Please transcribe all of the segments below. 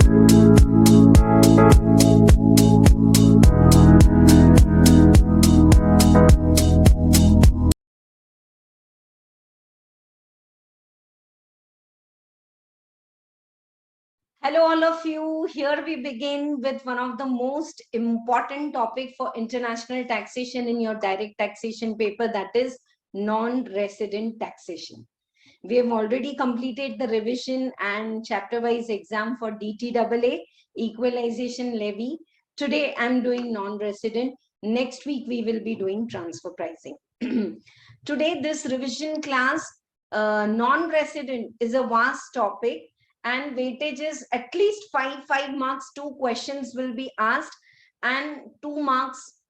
Hello, all of you. Here we begin with one of the most important topic for international taxation in your direct taxation paper, that is non-resident taxation. We have already completed the revision and chapter-wise exam for DTAA, equalization levy. Today, I'm doing non-resident. Next week, we will be doing transfer pricing. Today, this revision class, non-resident is a vast topic, and weightage is at least 5 marks. 2 questions will be asked, and 2 marks,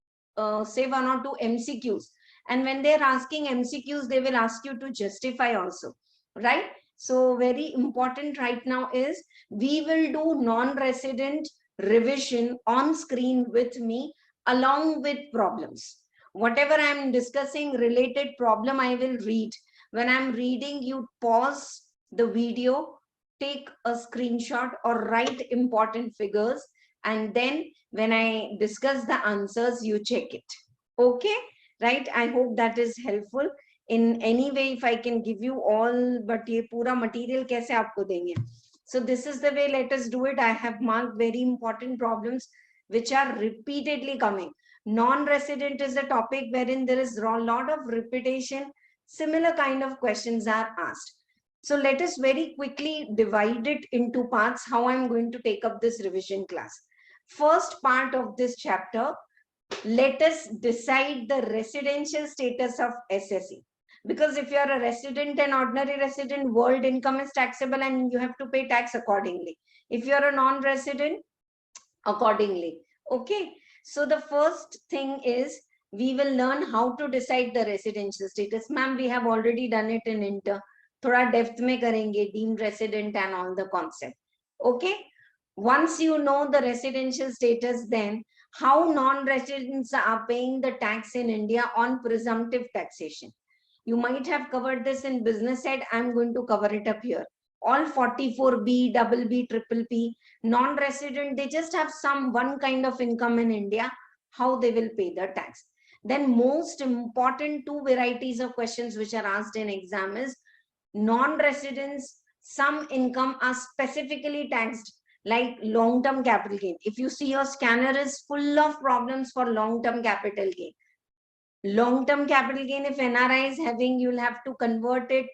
say 1 or 2 MCQs. And when they're asking MCQs, they will ask you to justify also, right? So very important right now is we will do non-resident revision on screen with me along with problems. Whatever I'm discussing related problem, I will read. When I'm reading, you pause the video, take a screenshot or write important figures, and then when I discuss the answers, you check it. Okay, right? I hope that is helpful. In any way, if I can give you all, but ye pura material kaise aapko denge? So this is the way, let us do it. I have marked very important problems which are repeatedly coming. Non-resident is a topic wherein there is a lot of repetition. Similar kind of questions are asked. So let us very quickly divide it into parts, how I'm going to take up this revision class. First part of this chapter, let us decide the residential status of SSE. Because if you are a resident and ordinary resident, world income is taxable and you have to pay tax accordingly. If you are a non-resident, accordingly. Okay. So the first thing is we will learn how to decide the residential status. Ma'am, we have already done it in inter. Thoda depth mein karenge, deemed resident and all the concept. Okay. Once you know the residential status, then how non-residents are paying the tax in India on presumptive taxation. You might have covered this in business side. I'm going to cover it up here. All 44B, double B, triple P, non-resident, they just have some one kind of income in India, how they will pay the tax. Then most important 2 varieties of questions which are asked in exam is non-residents, some income are specifically taxed, like long-term capital gain. If you see your scanner is full of problems for long-term capital gain. Long-term capital gain, if NRI is having, you'll have to convert it,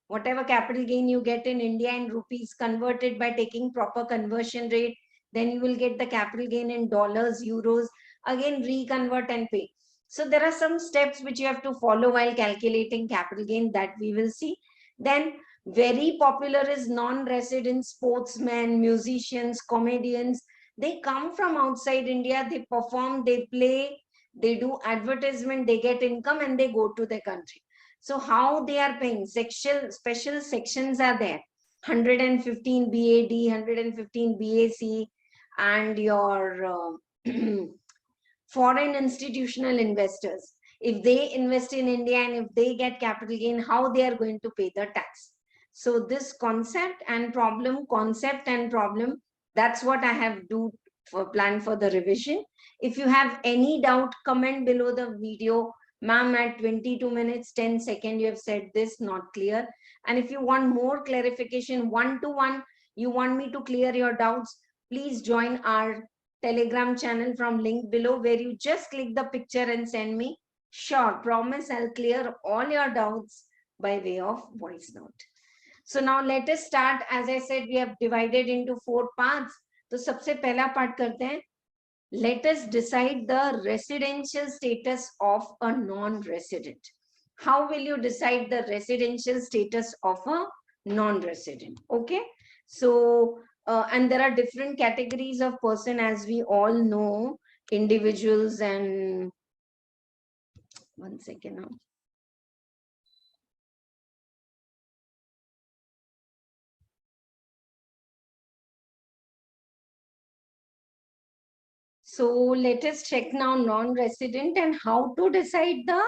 whatever capital gain you get in India in rupees, convert it by taking proper conversion rate. Then you will get the capital gain in dollars, euros, again reconvert and pay. So there are some steps which you have to follow while calculating capital gain, that we will see. Then very popular is non-resident sportsmen, musicians, comedians. They come from outside India, they perform, they play, they do advertisement, they get income and they go to their country. So how they are paying? Special sections are there. 115 BAD, 115 BAC, and your foreign institutional investors. If they invest in India and if they get capital gain, how they are going to pay the tax. So this concept and problem, that's what I have planned for the revision. If you have any doubt, comment below the video. Ma'am, at 22 minutes, 10 seconds, you have said this, not clear. And if you want more clarification, one-to-one, you want me to clear your doubts, please join our Telegram channel from link below, where you just click the picture and send me. Sure, promise I'll clear all your doubts by way of voice note. So now let us start. As I said, we have divided into 4 parts. So सबसे पहला part करते हैं. Let us decide the residential status of a non-resident. How will you decide the residential status of a non-resident? Okay. So, and there are different categories of person, as we all know, individuals and one second now. So let us check now non-resident and how to decide the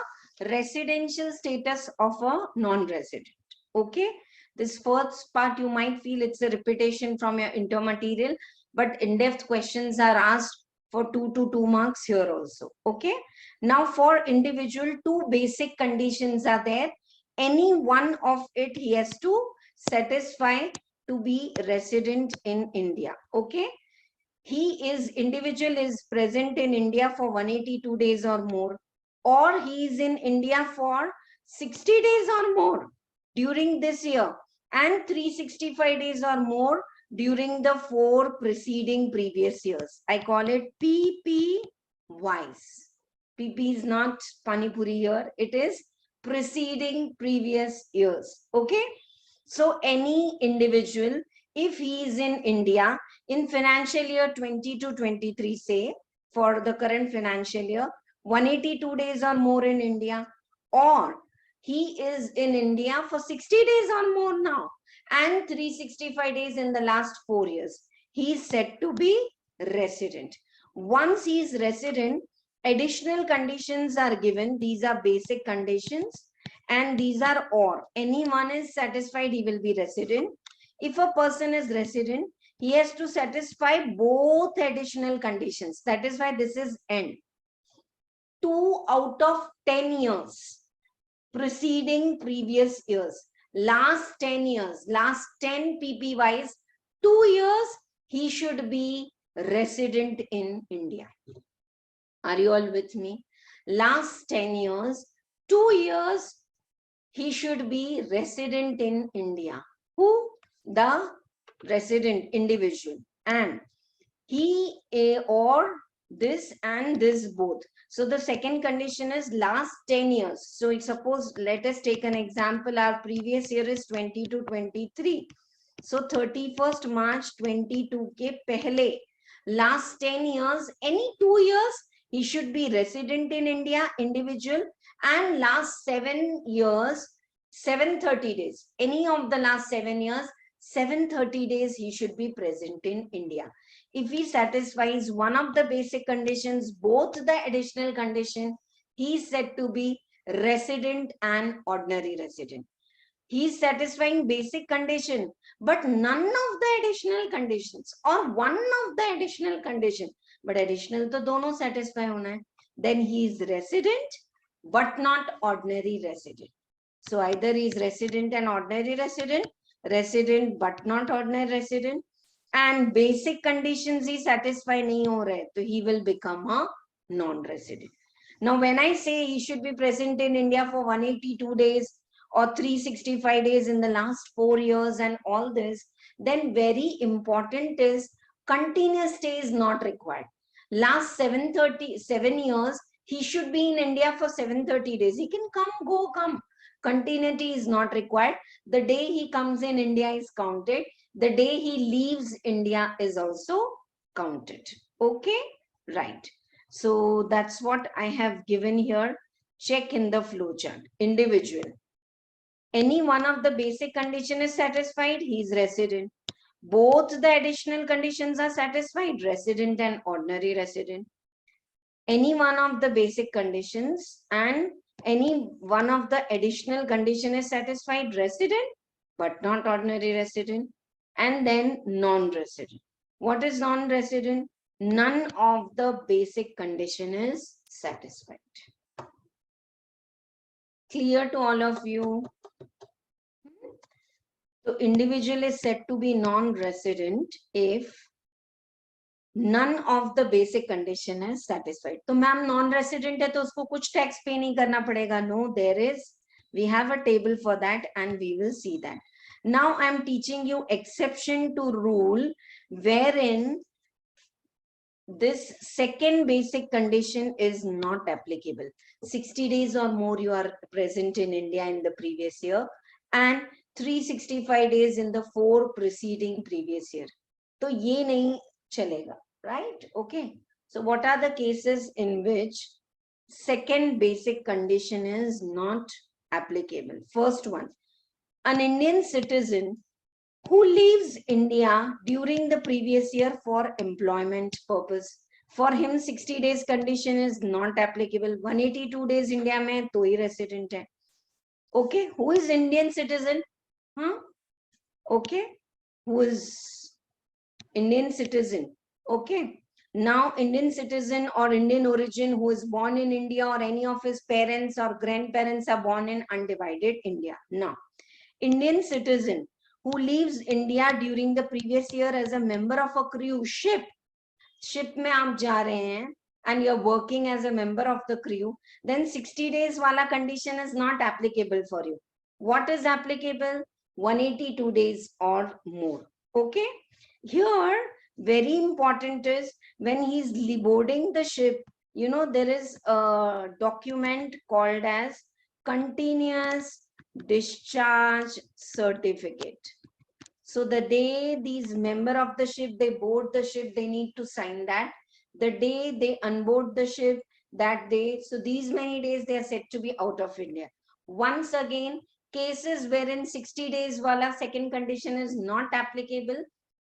residential status of a non-resident. Okay. This first part, you might feel it's a repetition from your intermaterial, but in-depth questions are asked for 2 to 2 marks here also. Okay. Now for individual, 2 basic conditions are there. Any one of it he has to satisfy to be resident in India. Okay. Individual is present in India for 182 days or more, or he is in India for 60 days or more during this year, and 365 days or more during the 4 preceding previous years. I call it PPYs. PP is not Panipuri here. It is preceding previous years. Okay. So any individual, if he is in India in financial year 20 to 23, say for the current financial year, 182 days or more in India, or he is in India for 60 days or more now, and 365 days in the last 4 years, he is said to be resident. Once he is resident, additional conditions are given. These are basic conditions, and these are or. Anyone is satisfied, he will be resident. If a person is resident, he has to satisfy both additional conditions. That is why this is N. 2 out of 10 years preceding previous years. Last 10 years, last 10 PPYs, 2 years, he should be resident in India. Are you all with me? Last 10 years, 2 years, he should be resident in India. Who? The resident individual. And he or this and this both. So the second condition is last 10 years. So suppose, let us take an example. Our previous year is 20 to 23. So 31st March 22 ke pehle, last 10 years, any 2 years, he should be resident in India, individual, and last 7 years, 730 days, any of the last 7 years, 730 days, he should be present in India. If he satisfies one of the basic conditions, both the additional condition, he is said to be resident and ordinary resident. He is satisfying basic condition, but none of the additional conditions, or one of the additional condition, but additional to dono satisfy hona hai, then he is resident, but not ordinary resident. So either he is resident and ordinary resident, resident but not ordinary resident, and basic conditions he satisfy nahi ho rahe, so he will become a non-resident. Now when I say he should be present in India for 182 days or 365 days in the last 4 years and all this, then very important is continuous stay is not required. Last 7 years, he should be in India for 730 days. He can come, go, come. Continuity is not required. The day he comes in India is counted. The day he leaves India is also counted. Okay, right. So that's what I have given here. Check in the flowchart. Individual. Any one of the basic condition is satisfied, he is resident. Both the additional conditions are satisfied, resident and ordinary resident. Any one of the basic conditions and any one of the additional condition is satisfied, resident, but not ordinary resident. And then non-resident. What is non-resident? None of the basic condition is satisfied. Clear to all of you? So individual is said to be non-resident if none of the basic condition is satisfied. तो ma'am non-resident है तो उसको कुछ tax pay नहीं करना पड़ेगा. No, there is. We have a table for that and we will see that. Now I am teaching you exception to rule wherein this second basic condition is not applicable. 60 days or more you are present in India in the previous year and 365 days in the 4 preceding previous year. So ye nahi chalega, right? Okay. So what are the cases in which second basic condition is not applicable? First one, an Indian citizen who leaves India during the previous year for employment purpose. For him, 60 days condition is not applicable. 182 days India mein to hi resident hai. Okay, who is Indian citizen? Huh? Okay, who is Indian citizen. Okay. Now, Indian citizen or Indian origin who is born in India, or any of his parents or grandparents are born in undivided India. Now, Indian citizen who leaves India during the previous year as a member of a crew ship. Ship में आप जा रहे हैं and you're working as a member of the crew, then 60 days wala condition is not applicable for you. What is applicable? 182 days or more. Okay. Here, very important is when he's boarding the ship, you know, there is a document called as continuous discharge certificate. So the day these member of the ship, they board the ship, they need to sign that. The day they unboard the ship, that day, so these many days they are said to be out of India. Once again, cases wherein 60 days wala second condition is not applicable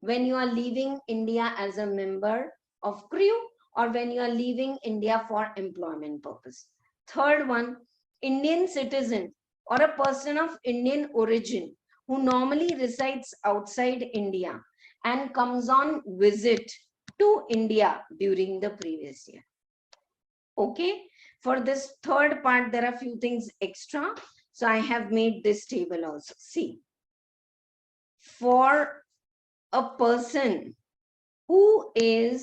when you are leaving India as a member of crew, or when you are leaving India for employment purpose. Third one, Indian citizen or a person of Indian origin who normally resides outside India and comes on visit to India during the previous year. Okay, for this third part, there are few things extra. So I have made this table also. See, for a person who is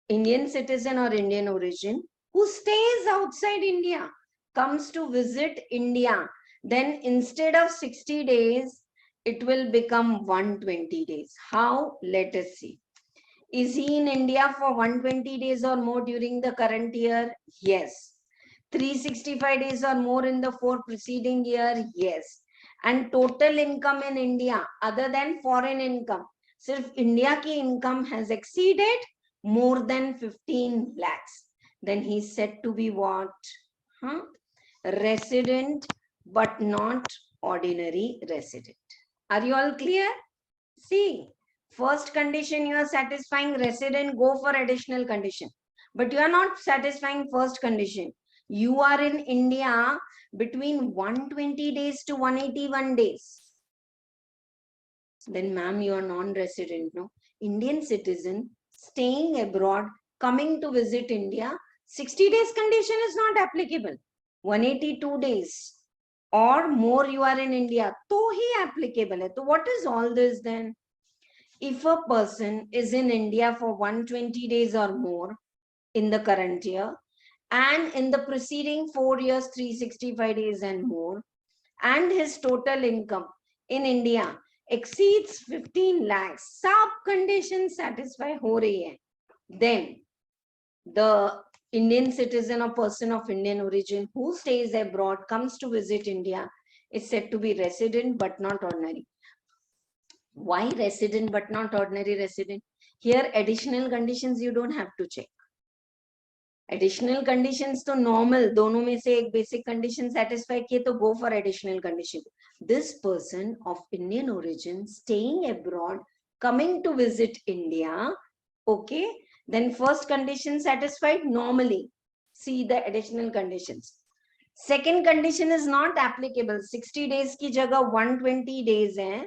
Indian citizen or Indian origin who stays outside India, comes to visit India, then instead of 60 days, it will become 120 days. How? Let us see. Is he in India for 120 days or more during the current year? Yes. 365 days or more in the 4 preceding year? Yes. And total income in India, other than foreign income, sirf India ki income has exceeded more than 15 lakhs. Then he's said to be what? Resident, but not ordinary resident. Are you all clear? See, first condition you are satisfying resident, go for additional condition. But you are not satisfying first condition. You are in India between 120 days to 181 days. Then ma'am, you are non-resident, no? Indian citizen staying abroad, coming to visit India, 60 days condition is not applicable. 182 days or more you are in India, to hi applicable hai. So what is all this then? If a person is in India for 120 days or more in the current year, and in the preceding 4 years, 365 days and more, and his total income in India exceeds 15 lakhs, sub conditions satisfy ho rahi hai, then the Indian citizen or person of Indian origin who stays abroad, comes to visit India, is said to be resident but not ordinary. Why resident but not ordinary resident? Here additional conditions you don't have to check. Additional conditions to normal, दोनों में से एक basic condition satisfy किए तो go for additional condition. This person of Indian origin staying abroad, coming to visit India, okay, then first condition satisfied normally. See the additional conditions. Second condition is not applicable. 60 days की जगह 120 days है,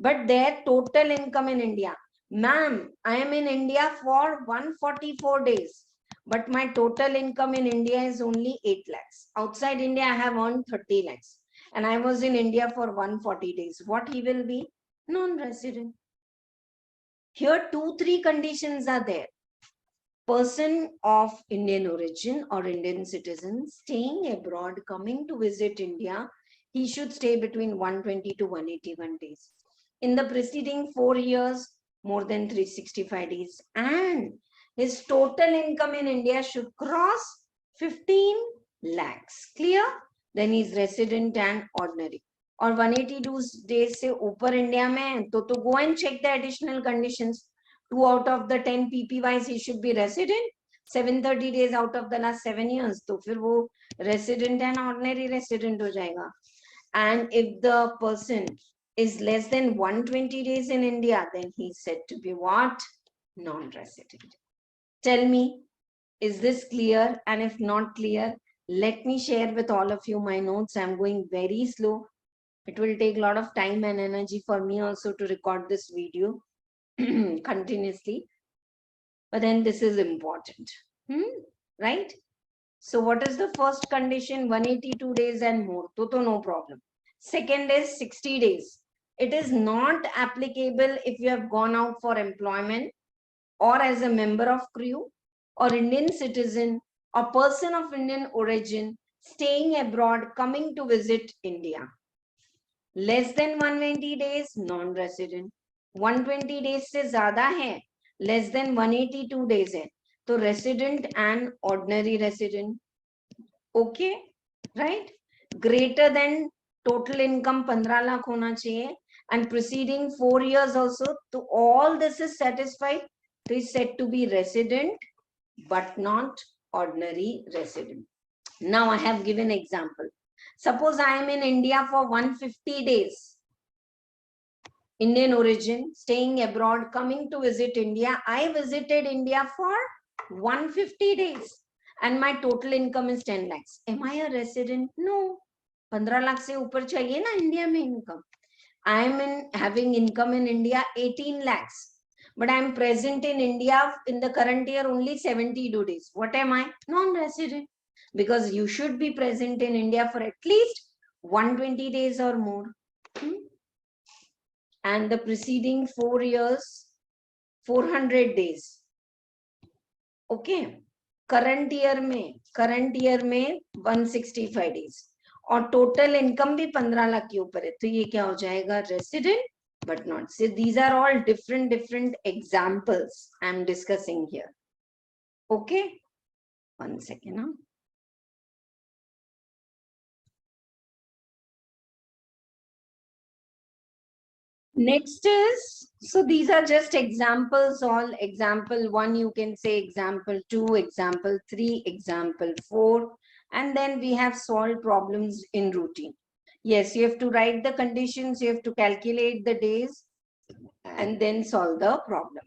but their total income in India. Ma'am, I am in India for 144 days. But my total income in India is only 8 lakhs. Outside India, I have earned 30 lakhs. And I was in India for 140 days. What he will be? Non-resident. Here, 2-3 conditions are there. Person of Indian origin or Indian citizen staying abroad, coming to visit India, he should stay between 120 to 181 days. In the preceding 4 years, more than 365 days. And his total income in India should cross 15 lakhs. Clear? Then he's resident and ordinary. Or 182 days से ऊपर India में तो go and check the additional conditions. 2 out of the 10 PPYs he should be resident. 730 days out of the last 7 years तो फिर वो resident and ordinary resident हो जाएगा. And if the person is less than 120 days in India, then he's said to be what? Non-resident. Tell me, is this clear? And if not clear, let me share with all of you my notes. I'm going very slow. It will take a lot of time and energy for me also to record this video continuously. But then this is important, right? So what is the first condition? 182 days and more. So no problem. Second is 60 days. It is not applicable if you have gone out for employment or as a member of crew or Indian citizen or person of Indian origin staying abroad coming to visit India. Less than 120 days, non-resident. 120 days से ज़्यादा है, less than 182 days है, तो resident and ordinary resident. Okay, right? Greater than total income 15 lakh होना चाहिए and preceding 4 years also. So all this is satisfied. So is said to be resident but not ordinary resident. Now I have given example. Suppose I am in India for 150 days. Indian origin, staying abroad, coming to visit India. I visited India for 150 days and my total income is 10 lakhs. Am I a resident? No. 15 lakh se upar chahiye na India mein income. I am having income in India 18 lakhs. But I am present in India in the current year only 72 days. What am I? Non-resident. Because you should be present in India for at least 120 days or more. And the preceding 4 years, 400 days. Okay. Current year में 165 days. और total income भी 15 लाख के ऊपर है. तो ये क्या हो जाएगा? Resident but not. So these are all different examples I am discussing here. Okay. One second. Huh? Next is, so these are just examples, all example 1, you can say example 2, example 3, example 4, and then we have solved problems in routine. Yes, you have to write the conditions, you have to calculate the days, and then solve the problem.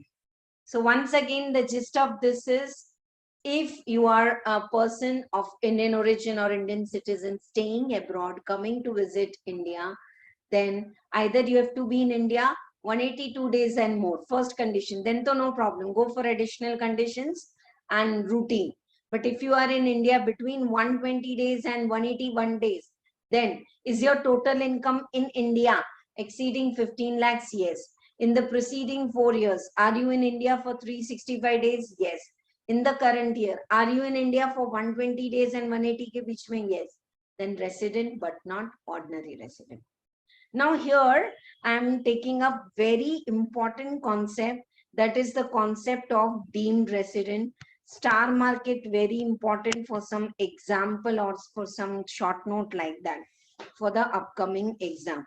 So once again, the gist of this is, if you are a person of Indian origin or Indian citizen staying abroad, coming to visit India, then either you have to be in India 182 days and more, first condition, then to no problem, go for additional conditions and routine. But if you are in India between 120 days and 181 days, then is your total income in India exceeding 15 lakhs? Yes. In the preceding 4 years, are you in India for 365 days? Yes. In the current year, are you in India for 120 days and 180 ke beech mein? Yes. Then resident but not ordinary resident. Now here I am taking up very important concept, that is the concept of deemed resident. Star mark it, very important for some example or for some short note like that for the upcoming exam.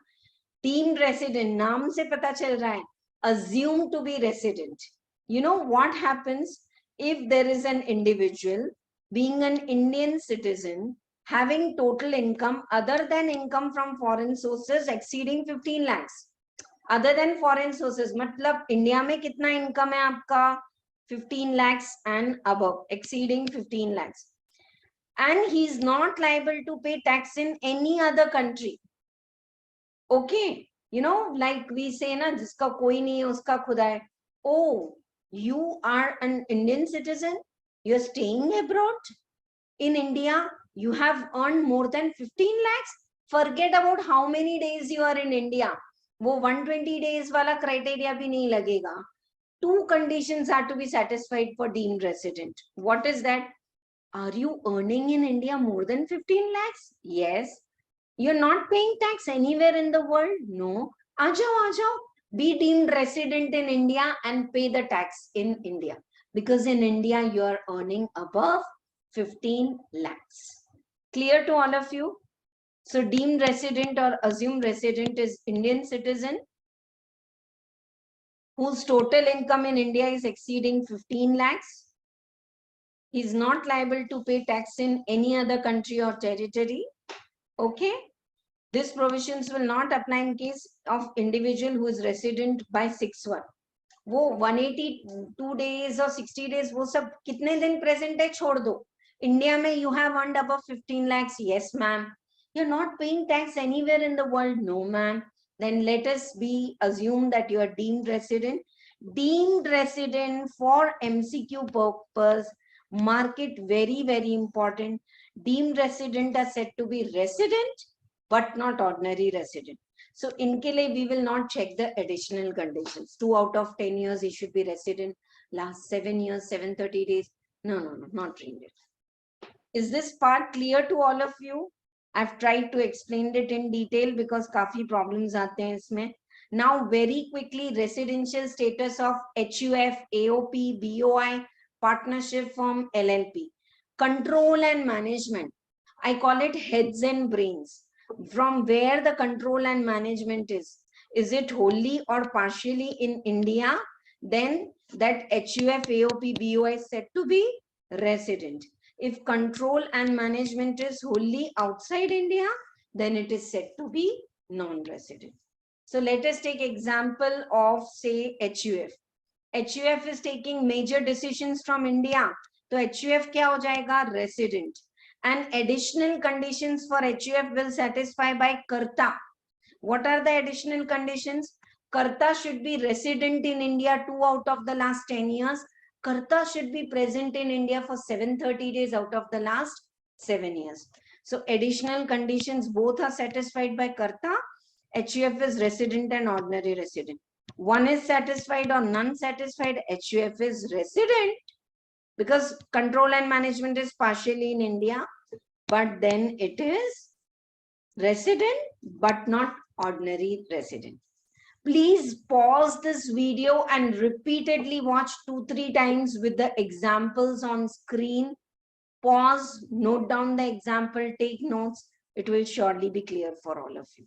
Deemed resident, naam se pata chal raha hai, assume to be resident. You know what happens if there is an individual being an Indian citizen having total income other than income from foreign sources exceeding 15 lakhs. Other than foreign sources, matlab India mein kitna income hai aapka? 15 lakhs and above, exceeding 15 lakhs. And he is not liable to pay tax in any other country. Okay, you know, like we say na, jiska koi nahi hai uska khuda hai. Oh, you are an Indian citizen, you are staying abroad in India, you have earned more than 15 lakhs. Forget about how many days you are in India. वो 120 days वाला criteria भी नहीं लगेगा. 2 conditions are to be satisfied for deemed resident. What is that? Are you earning in India more than 15 lakhs? Yes. You're not paying tax anywhere in the world? No. आ जाओ. Be deemed resident in India and pay the tax in India. Because in India, you are earning above 15 lakhs. Clear to all of you? So deemed resident or assumed resident is Indian citizen whose total income in India is exceeding 15 lakhs. He is not liable to pay tax in any other country or territory. Okay. These provisions will not apply in case of individual who is resident by 6(1). वो 182 days or 60 days वो सब कितने दिन present है छोड़ दो. India में you have earned above 15 lakhs. Yes, ma'am. You're not paying tax anywhere in the world. No, ma'am. Then let us assume that you are deemed resident. Deemed resident for MCQ purpose. Mark it very, very important. Deemed resident are said to be resident, but not ordinary resident. So in Kile, we will not check the additional conditions. 2 out of 10 years, he should be resident. Last 7 years, 730 days. No, not needed. Is this part clear to all of you? I've tried to explain it in detail because काफी problems आते हैं इसमें. Now, very quickly, residential status of HUF, AOP, BOI, partnership firm, LLP. Control and management. I call it heads and brains. From where the control and management is. Is it wholly or partially in India? Then that HUF, AOP, BOI is said to be resident. If control and management is wholly outside India, then it is said to be non-resident. So let us take example of, say, HUF. HUF is taking major decisions from India. So HUF क्या हो जाएगा? Resident. And additional conditions for HUF will satisfy by Karta. What are the additional conditions? Karta should be resident in India 2 out of the last 10 years. Karta should be present in India for 730 days out of the last 7 years. So additional conditions both are satisfied by Karta. HUF is resident and ordinary resident. One is satisfied or none satisfied. HUF is resident because control and management is partially in India, but then it is resident but not ordinary resident. Please pause this video and repeatedly watch 2-3 times with the examples on screen. Pause, note down the example, take notes. It will surely be clear for all of you.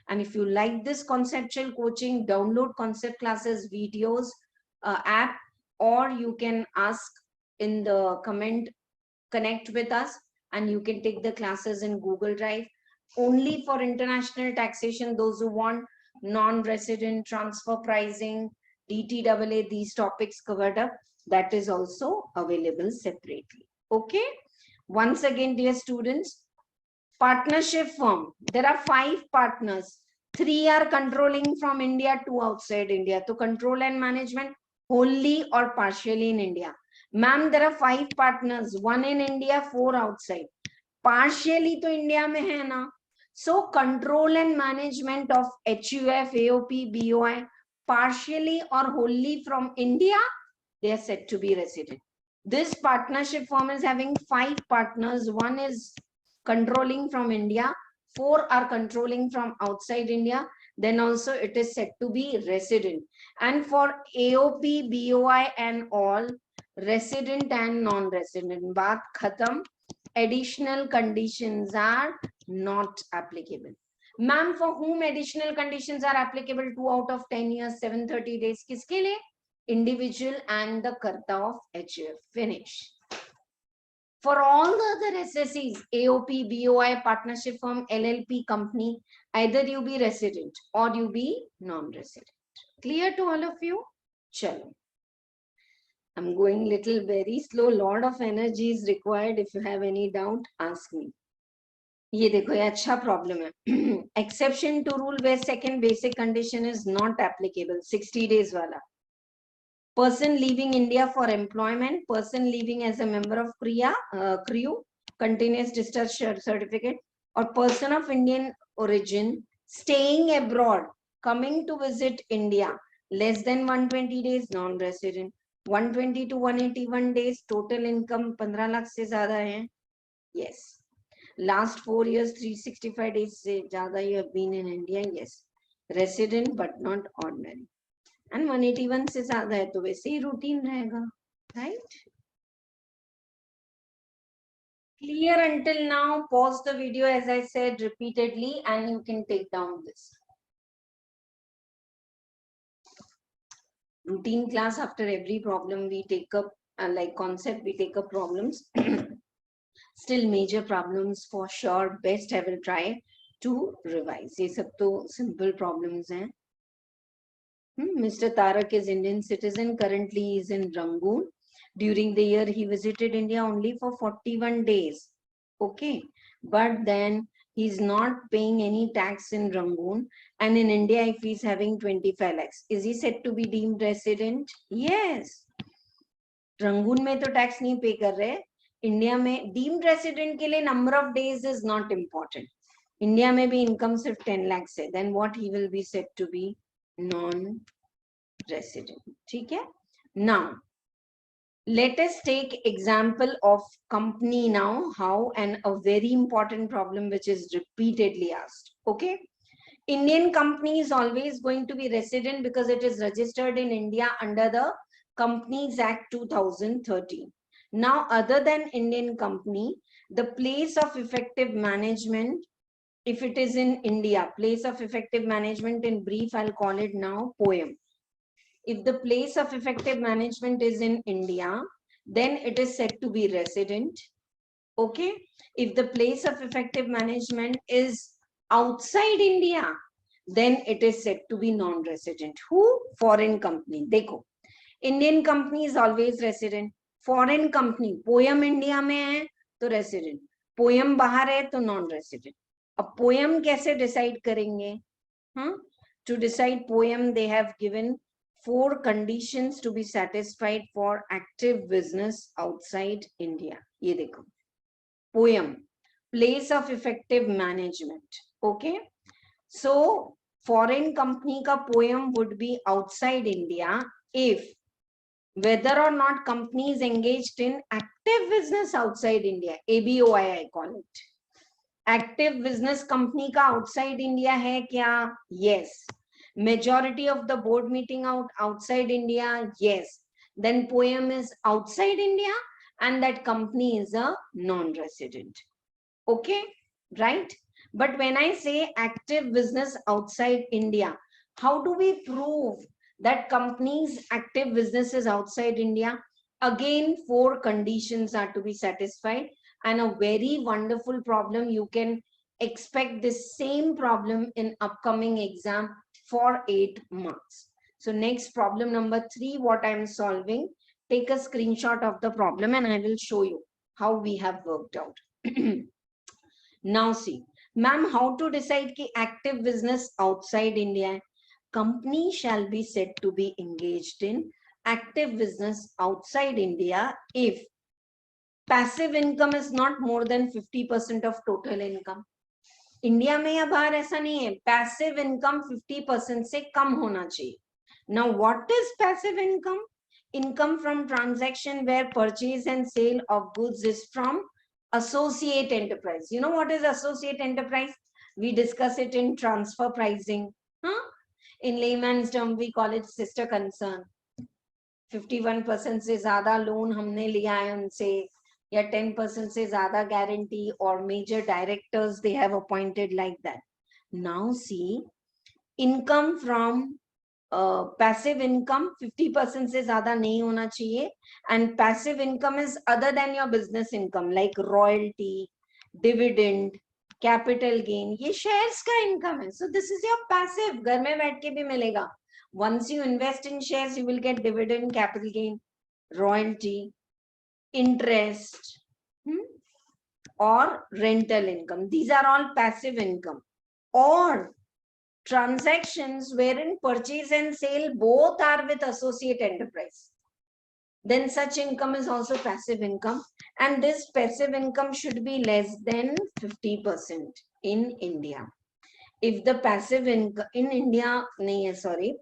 And if you like this conceptual coaching, download Concept Classes videos app, or you can ask in the comment, connect with us, and you can take the classes in Google Drive. Only for international taxation, those who want non-resident, transfer pricing, DTAA, these topics covered up, that is also available separately. Okay. Once again, dear students, partnership firm, there are 5 partners. 3 are controlling from India, 2 outside India. So control and management wholly or partially in India. Ma'am, there are 5 partners, 1 in India, 4 outside. Partially to India mein hai na. So control and management of HUF, AOP, BOI, partially or wholly from India, they are said to be resident. This partnership firm is having 5 partners. 1 is controlling from India, 4 are controlling from outside India. Then also it is said to be resident. And for AOP, BOI and all, resident and non-resident. Baat khatam. Additional conditions are not applicable. Ma'am, for whom additional conditions are applicable? 2 out of 10 years, 730 days. Kiske liye? Individual and the Karta of HUF. Finish. For all the other SSEs, AOP, BOI, partnership firm, LLP company, either you be resident or you be non-resident. Clear to all of you? Chalo. I'm going little very slow. Lot of energy is required. If you have any doubt, ask me. ये देखो ये अच्छा problem है. Exception to rule where second basic condition is not applicable. 60 days वाला. Person leaving India for employment. Person leaving as a member of crew. Continuous discharge certificate. Or person of Indian origin staying abroad, coming to visit India. Less than 120 days, non-resident. 120 to 181 days, total income 15 lakh se zyada hai. Yes. Last 4 years, 365 days se zyada you have been in India. Yes. Resident but not ordinary. And 181 se zyada hai to वैसे ही routine रहेगा. Right? Clear until now? Pause the video as I said repeatedly and you can take down this. Routine class, after every problem we take up, like concept, we take up problems. Still major problems for sure. Best I will try to revise. Ye sab to simple problems hain. Mr. Tarak is Indian citizen. Currently he is in Rangoon. During the year he visited India only for 41 days. Okay. But then He is not paying any tax in Rangoon, and in India, if he is having 25 lakhs, is he said to be deemed resident? Yes. Rangoon में तो tax नहीं पे कर रहे, India में deemed resident के लिए number of days is not important. India में भी इनकम सिर्फ 10 लाख है, then what he will be said to be non resident. ठीक है. Now let us take example of company now, how, and a very important problem which is repeatedly asked. Okay, Indian company is always going to be resident because it is registered in India under the Companies Act 2013. Now, other than Indian company, the place of effective management, if it is in India, place of effective management, in brief I'll call it now POEM. If the place of effective management is in India, then it is said to be resident. Okay, if the place of effective management is outside India, then it is said to be non-resident. Who? Foreign company. देखो, Indian company is always resident. Foreign company, poem India में है तो resident, poem बाहर है तो non resident. अब poem कैसे decide करेंगे? हाँ, to decide poem, they have given 4 conditions to be satisfied for active business outside India. ये देखो, poem, place of effective management. Okay, so foreign company का poem would be outside India if whether or not company is engaged in active business outside India. ABOI I call it. Active business company का outside India है क्या? Yes. Majority of the board meeting outside India? Yes. Then poem is outside India and that company is a non-resident. Okay, right? But when I say active business outside India, how do we prove that company's active business is outside India? Again, 4 conditions are to be satisfied, and a very wonderful problem. You can expect this same problem in upcoming exam for 8 marks. So next, problem number 3, what I am solving. Take a screenshot of the problem and I will show you how we have worked out. Now see, ma'am, how to decide ki active business outside India? Company shall be said to be engaged in active business outside India if passive income is not more than 50% of total income. India में या बाहर ऐसा नहीं है, passive income 50% से कम होना चाहिए. Now what is passive income? Income from transaction where purchase and sale of goods is from associate enterprise. You know what is associate enterprise? We discuss it in transfer pricing. In layman's term, we call it sister concern. 51% से ज्यादा loan हमने लिया है उनसे, या 10% से ज्यादा guarantee, or major directors they have appointed like that. Now see, income from passive income 50% से ज्यादा नहीं होना चाहिए, and passive income is other than your business income like royalty, dividend, capital gain. ये shares का income है. So this is your passive. घर में बैठ के भी मिलेगा. Once you invest in shares, you will get dividend, capital gain, royalty, interest, or rental income. These are all passive income. Or transactions wherein purchase and sale both are with associate enterprise, then such income is also passive income, and this passive income should be less than 50% in India. If the passive income in India,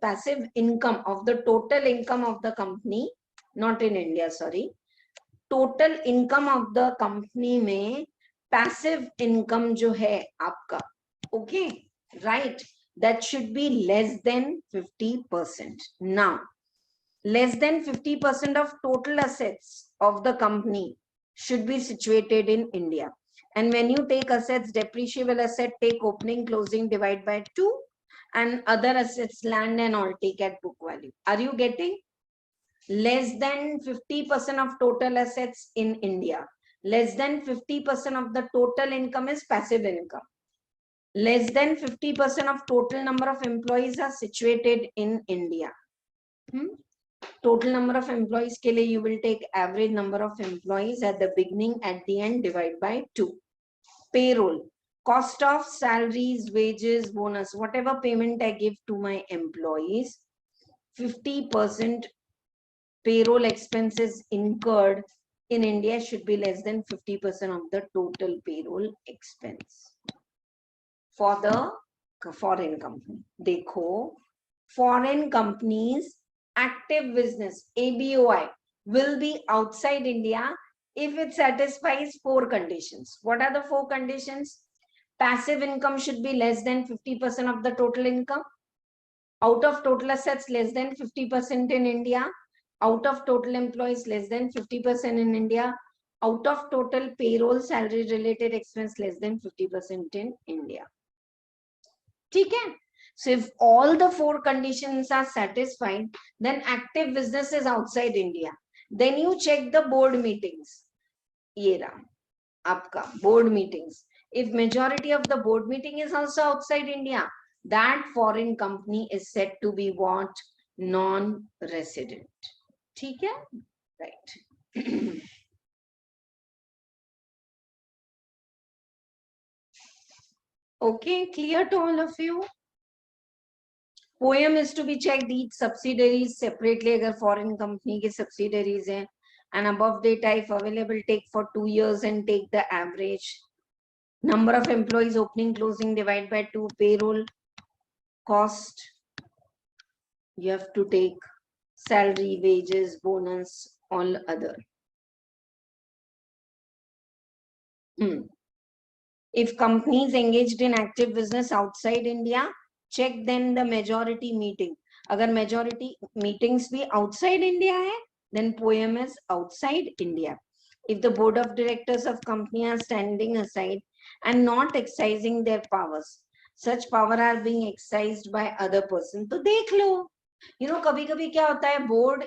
passive income of the total income of the company, not in India, sorry, total income of the company में passive income जो है आपका, okay, right, that should be less than 50%. Now, less than 50% of total assets of the company should be situated in India. And when you take assets, depreciable asset, take opening, closing, divide by 2, and other assets, land and all, take at book value. Are you getting? Less than 50% of total assets in India. Less than 50% of the total income is passive income. Less than 50% of total number of employees are situated in India. Total number of employees के लिए you will take average number of employees at the beginning, at the end, divide by 2. Payroll, cost of salaries, wages, bonus, whatever payment I give to my employees, 50% payroll expenses incurred in India should be less than 50% of the total payroll expense for the foreign company. Dekho, foreign companies active business ABOI will be outside India if it satisfies 4 conditions. What are the 4 conditions? Passive income should be less than 50% of the total income. Out of total assets, less than 50% in India. Out of total employees, less than 50% in India. Out of total payroll salary related expense, less than 50% in India. Okay? So if all the 4 conditions are satisfied, then active business is outside India. Then you check the board meetings. Ye raha, aapka board meetings. If majority of the board meeting is also outside India, that foreign company is said to be what? Non-resident. ठीक है? Right. Okay, clear to all of you? Poem is to be checked each subsidiaries separately अगर foreign company के subsidiaries हैं, and above data if available take for 2 years and take the average. Number of employees opening closing divide by 2, payroll cost you have to take, salary, wages, bonus, all other. If companies engaged in active business outside India, check then the majority meeting. Agar majority meetings be outside India hai, then poem is outside India. If the board of directors of company are standing aside and not exercising their powers, such power are being exercised by other person, तो देख लो. You know, कभी-कभी क्या होता है, board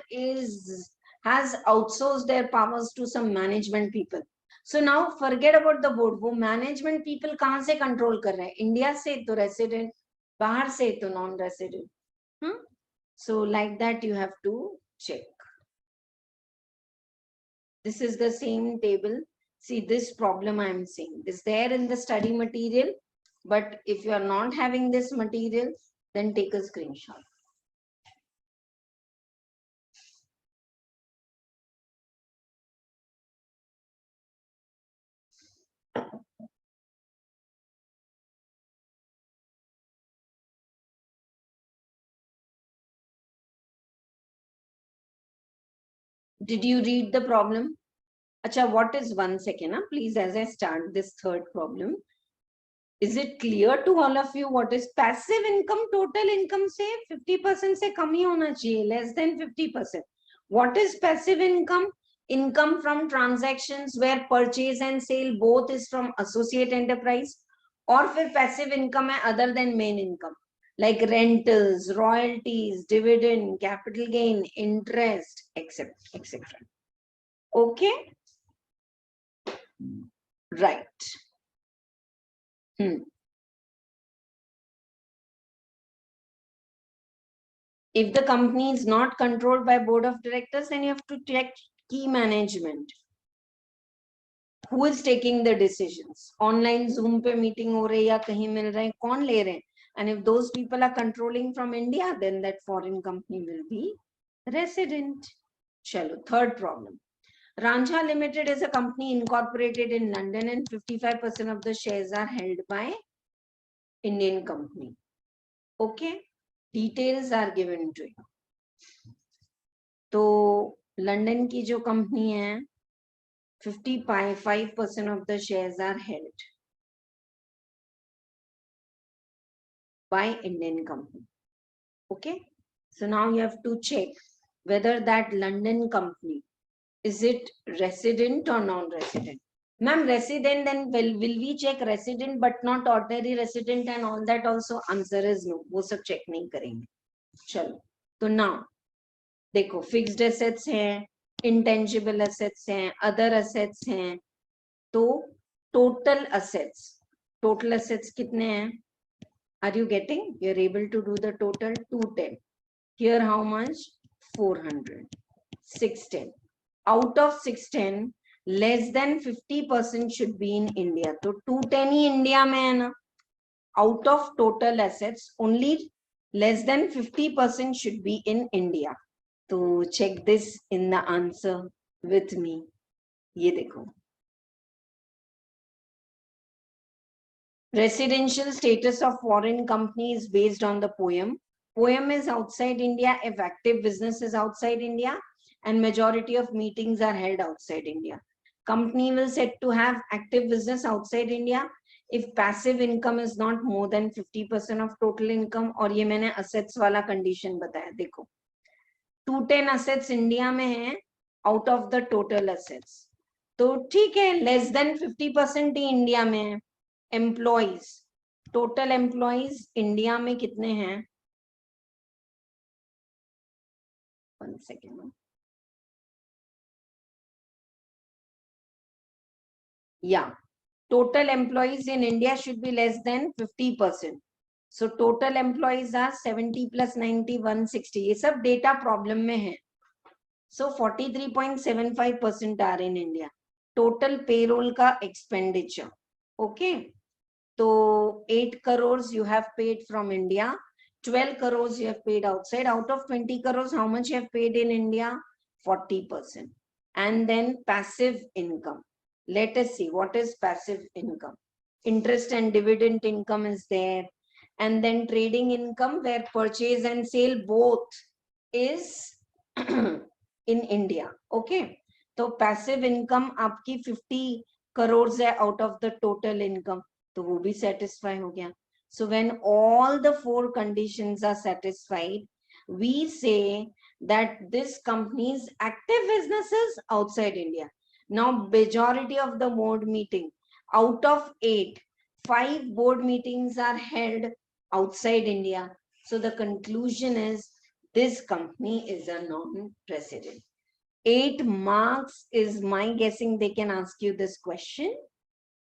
has outsourced their powers to some management people. So now forget about the board. वो management people कहाँ से control कर रहे हैं? India से तो resident, बाहर से तो non-resident. So like that you have to check. This is the same table. See, this problem I am saying is there in the study material, but if you are not having this material, then take a screenshot. Did you read the problem? Acha, what is 1 second? Please, as I start this third problem, is it clear to all of you what is passive income? Total income से 50% से कम ही होना चाहिए, less than 50%. What is passive income? Income from transactions where purchase and sale both is from associate enterprise, or फिर passive income है other than main income, like rentals, royalties, dividend, capital gain, interest, etc. Okay? Right. If the company is not controlled by board of directors, then you have to check key management. Who is taking the decisions? Online Zoom पे meeting हो रही है या कहीं मिल रहे हैं, कौन ले रहे हैं? And if those people are controlling from India, then that foreign company will be resident. Chalo, third problem. Ranjha Limited is a company incorporated in London and 55% of the shares are held by Indian company. Okay, details are given to you. तो London की जो company है 55% of the shares are held by Indian company. Okay, so now you have to check whether that London company, is it resident or non-resident? Ma'am, resident, then will we check resident but not ordinary resident and all that also? Answer is no. वो सब check नहीं करेंगे. चलो, तो now देखो fixed assets हैं, intangible assets हैं, other assets हैं, तो टोटल एसेट्स कितने हैं? Are you getting? You're able to do the total 210. Here how much? 400. 610. Out of 610, less than 50% should be in India. तो 210 ही इंडिया में है ना. Out of total assets only less than 50% should be in India. तो check this in the answer with me. ये देखो, residential status of foreign company is based on the poem. Poem is outside India if active business is outside India, and majority of meetings are held outside India. Company will said to have active business outside India if passive income is not more than 50% of total income. और ये मैंने assets वाला condition बताया. देखो, 210 assets India में है out of the total assets. तो ठीक है, less than 50% ही India में है. एम्प्लॉइज, टोटल एम्प्लॉइज इंडिया में कितने हैं? 1 सेकेंड. या total employees in India should be less than 50%. So total employees are 70 plus 90 160. ये सब डेटा प्रॉब्लम में है. So 43.75% are in India. Total payroll का expenditure, okay. So 8 crores you have paid from India, 12 crores you have paid outside. Out of 20 crores, how much you have paid in India? 40%. And then passive income. Let us see what is passive income. Interest and dividend income is there. And then trading income where purchase and sale both is in India. Okay. So passive income आपकी 50 crores है out of the total income. तो वो भी satisfy हो गया. So when all the 4 conditions are satisfied, we say that this company's active businesses outside India. Now majority of the board meeting, out of 8, 5 board meetings are held outside India. So the conclusion is this company is a non-resident. 8 marks is my guessing. They can ask you this question.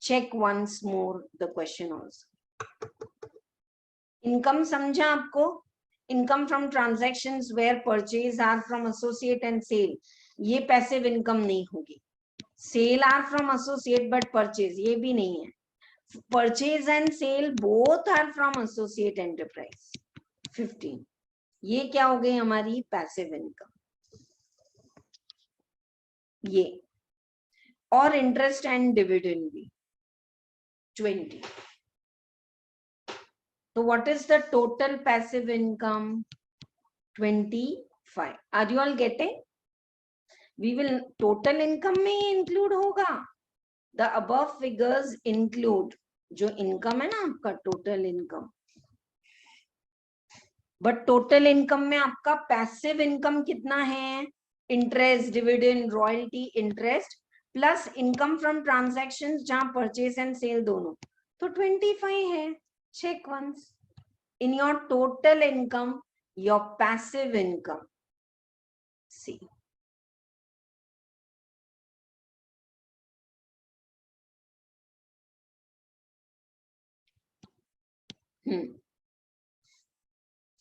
Check once more the question also. Income समझा आपको? Income from transactions where purchase are from associate and sale. ये passive income नहीं होगी. Sale are from associate but purchase ये भी नहीं है. Purchase and sale both are from associate enterprise. 15. ये क्या हो गई हमारी passive income. ये और interest and dividend भी 20. So what is the total passive income? 25. Are you all getting? We will total income में include होगा. The above figures include जो income है ना आपका total income. But total income में आपका passive income कितना है? Interest, dividend, royalty, interest plus income from transactions जहाँ purchase and sale दोनों. तो 25 है. Check once. In your total income, your passive income. See.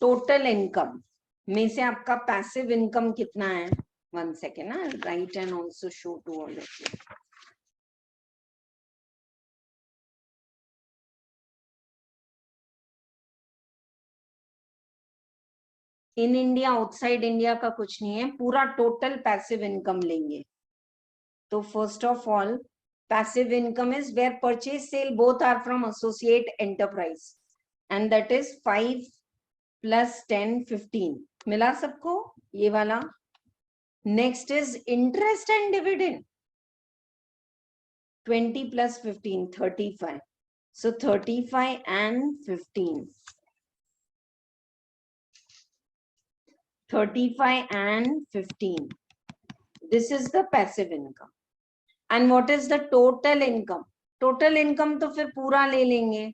Total income में से आपका passive income कितना है? 1 second. I'll write and also show to all of you. In India outside India का कुछ नहीं है, पूरा टोटल पैसिव इनकम लेंगे. तो first of all passive income is where purchase sale both are from associate enterprise and that is 5 plus 10 15. मिला सबको ये वाला. Next is interest and dividend 20 plus 15 35. So 35 and 15. 35 and 15. This is the passive income. And what is the total income? Total income तो फिर पूरा ले लेंगे.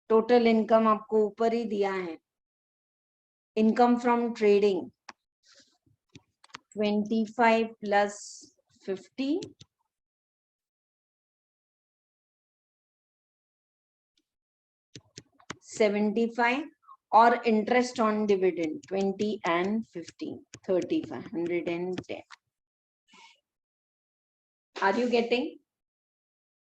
Total income आपको ऊपर ही दिया है. Income from trading 25 plus 50. 75 और interest on dividend 20 and 15 35 110. Are you getting?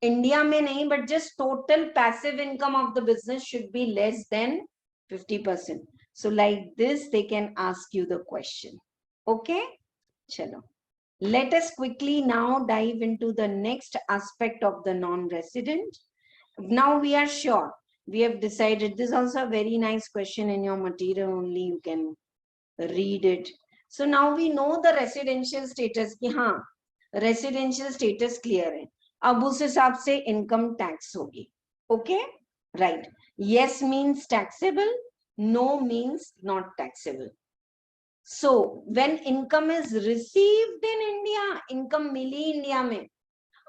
India mein nahi, but just total passive income of the business should be less than 50%. So like this, they can ask you the question. Okay? Chalo. Let us quickly now dive into the next aspect of the non-resident. Now we are sure. We have decided. This is also a very nice question in your material. Only you can read it. So now we know the residential status. कि हाँ, residential status clear है. अब उस हिसाब से income tax होगी. Okay? Right. Yes means taxable. No means not taxable. So when income is received in India, income mili India mein,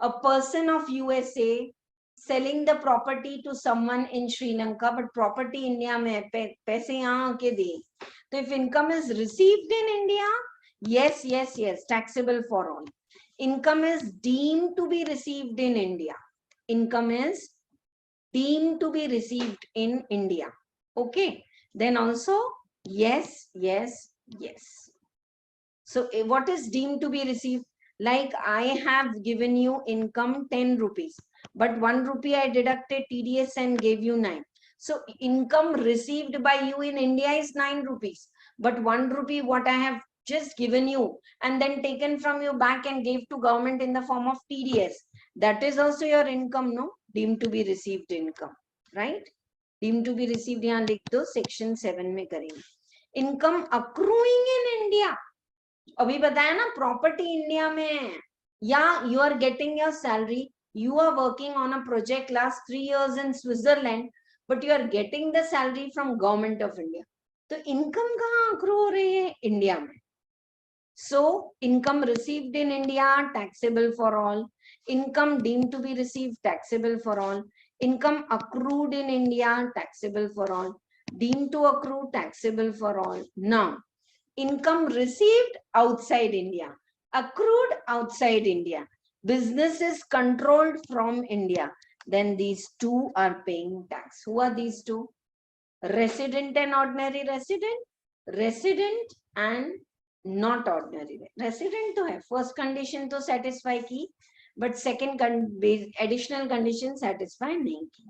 a person of USA selling the property to someone in Sri Lanka, but property India mein paise yahan aake de. So if income is received in India, yes, taxable for all. Income is deemed to be received in India. Income is deemed to be received in India. Okay. Then also, yes. So what is deemed to be received? Like I have given you income 10 rupees, but 1 rupee I deducted TDS and gave you 9. So income received by you in India is 9 rupees, but 1 rupee what I have just given you and then taken from you back and gave to government in the form of TDS. That is also your income, no? Deemed to be received income, right? Deemed to be received, yahan likh do, section 7 mein karenge. Income accruing in India. अभी बताया ना property India में या you are getting your salary you are working on a project last 3 years in Switzerland but you are getting the salary from government of India तो income कहाँ accrue हो रही है इंडिया में so income received in India taxable for all income deemed to be received taxable for all income accrued in India taxable for all deemed to accrue taxable for all now income received outside India, accrued outside India, business is controlled from India, then these two are paying tax. Who are these two? Resident and ordinary resident, resident and not ordinary. Resident to hai, first condition to satisfy ki, but second additional condition satisfy nahi ki.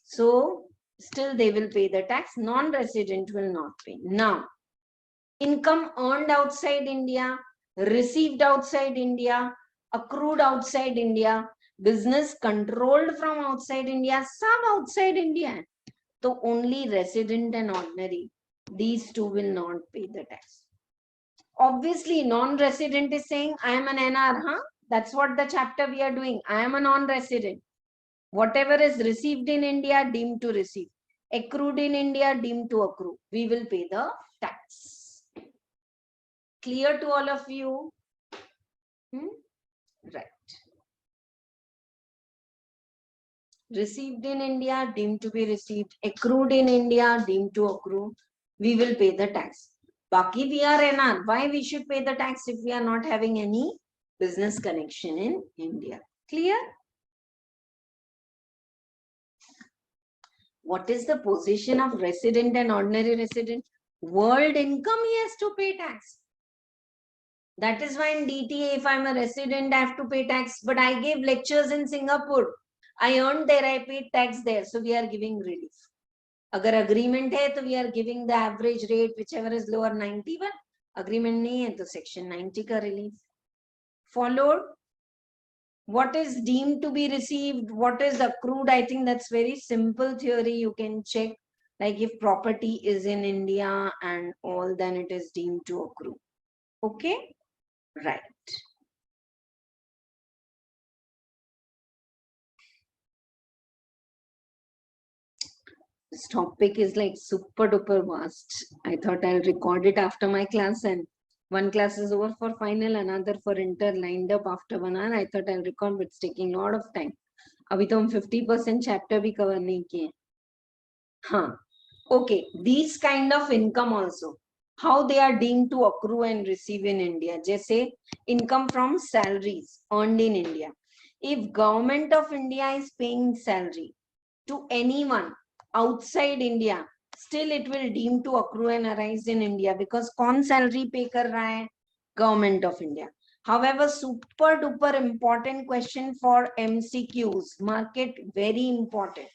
So still they will pay the tax, non-resident will not pay. Now, income earned outside India, received outside India, accrued outside India, business controlled from outside India, some outside India. So only resident and ordinary, these two will not pay the tax. Obviously, non-resident is saying, I am an NR, huh? That's what the chapter we are doing. I am a non-resident. Whatever is received in India, deemed to receive. Accrued in India, deemed to accrue. We will pay the tax. Clear to all of you? Right. Received in India, deemed to be received. Accrued in India, deemed to accrue. We will pay the tax. Baki we are NR. Why we should pay the tax if we are not having any business connection in India? Clear? What is the position of resident and ordinary resident? World income, he has to pay tax. That is why in DTA, if I'm a resident, I have to pay tax. But I gave lectures in Singapore. I earned there, I paid tax there. So we are giving relief. Agar agreement hai, to we are giving the average rate, whichever is lower, 91. Agreement nahi hai, to section 90 ka relief. Followed. What is deemed to be received? What is accrued? I think that's very simple theory. You can check. Like if property is in India and all, then it is deemed to accrue. Okay? Right. This topic is like super duper vast. I thought I'll record it after my class, and one class is over for final, another for inter lined up after 1 hour. I thought I'll record, but it's taking a lot of time. अभी तो हम 50% chapter भी cover नहीं किए. हाँ. Okay. These kind of income also, how they are deemed to accrue and receive in India. जैसे income from salaries earned in India. If government of India is paying salary to anyone outside India, still it will deem to accrue and arise in India because कौन salary pay कर रहा है? Government of India. However, super duper important question for MCQs. Mark it, very important.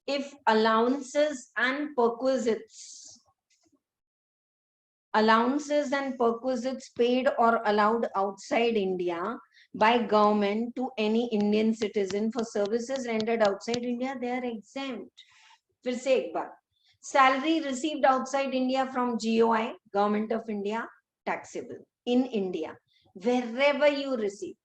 If allowances and perquisites paid or allowed outside India by government to any Indian citizen for services rendered outside India, they are exempt. फिर से एक बार, salary received outside India from GOI, Government of India, taxable in India, wherever you receive.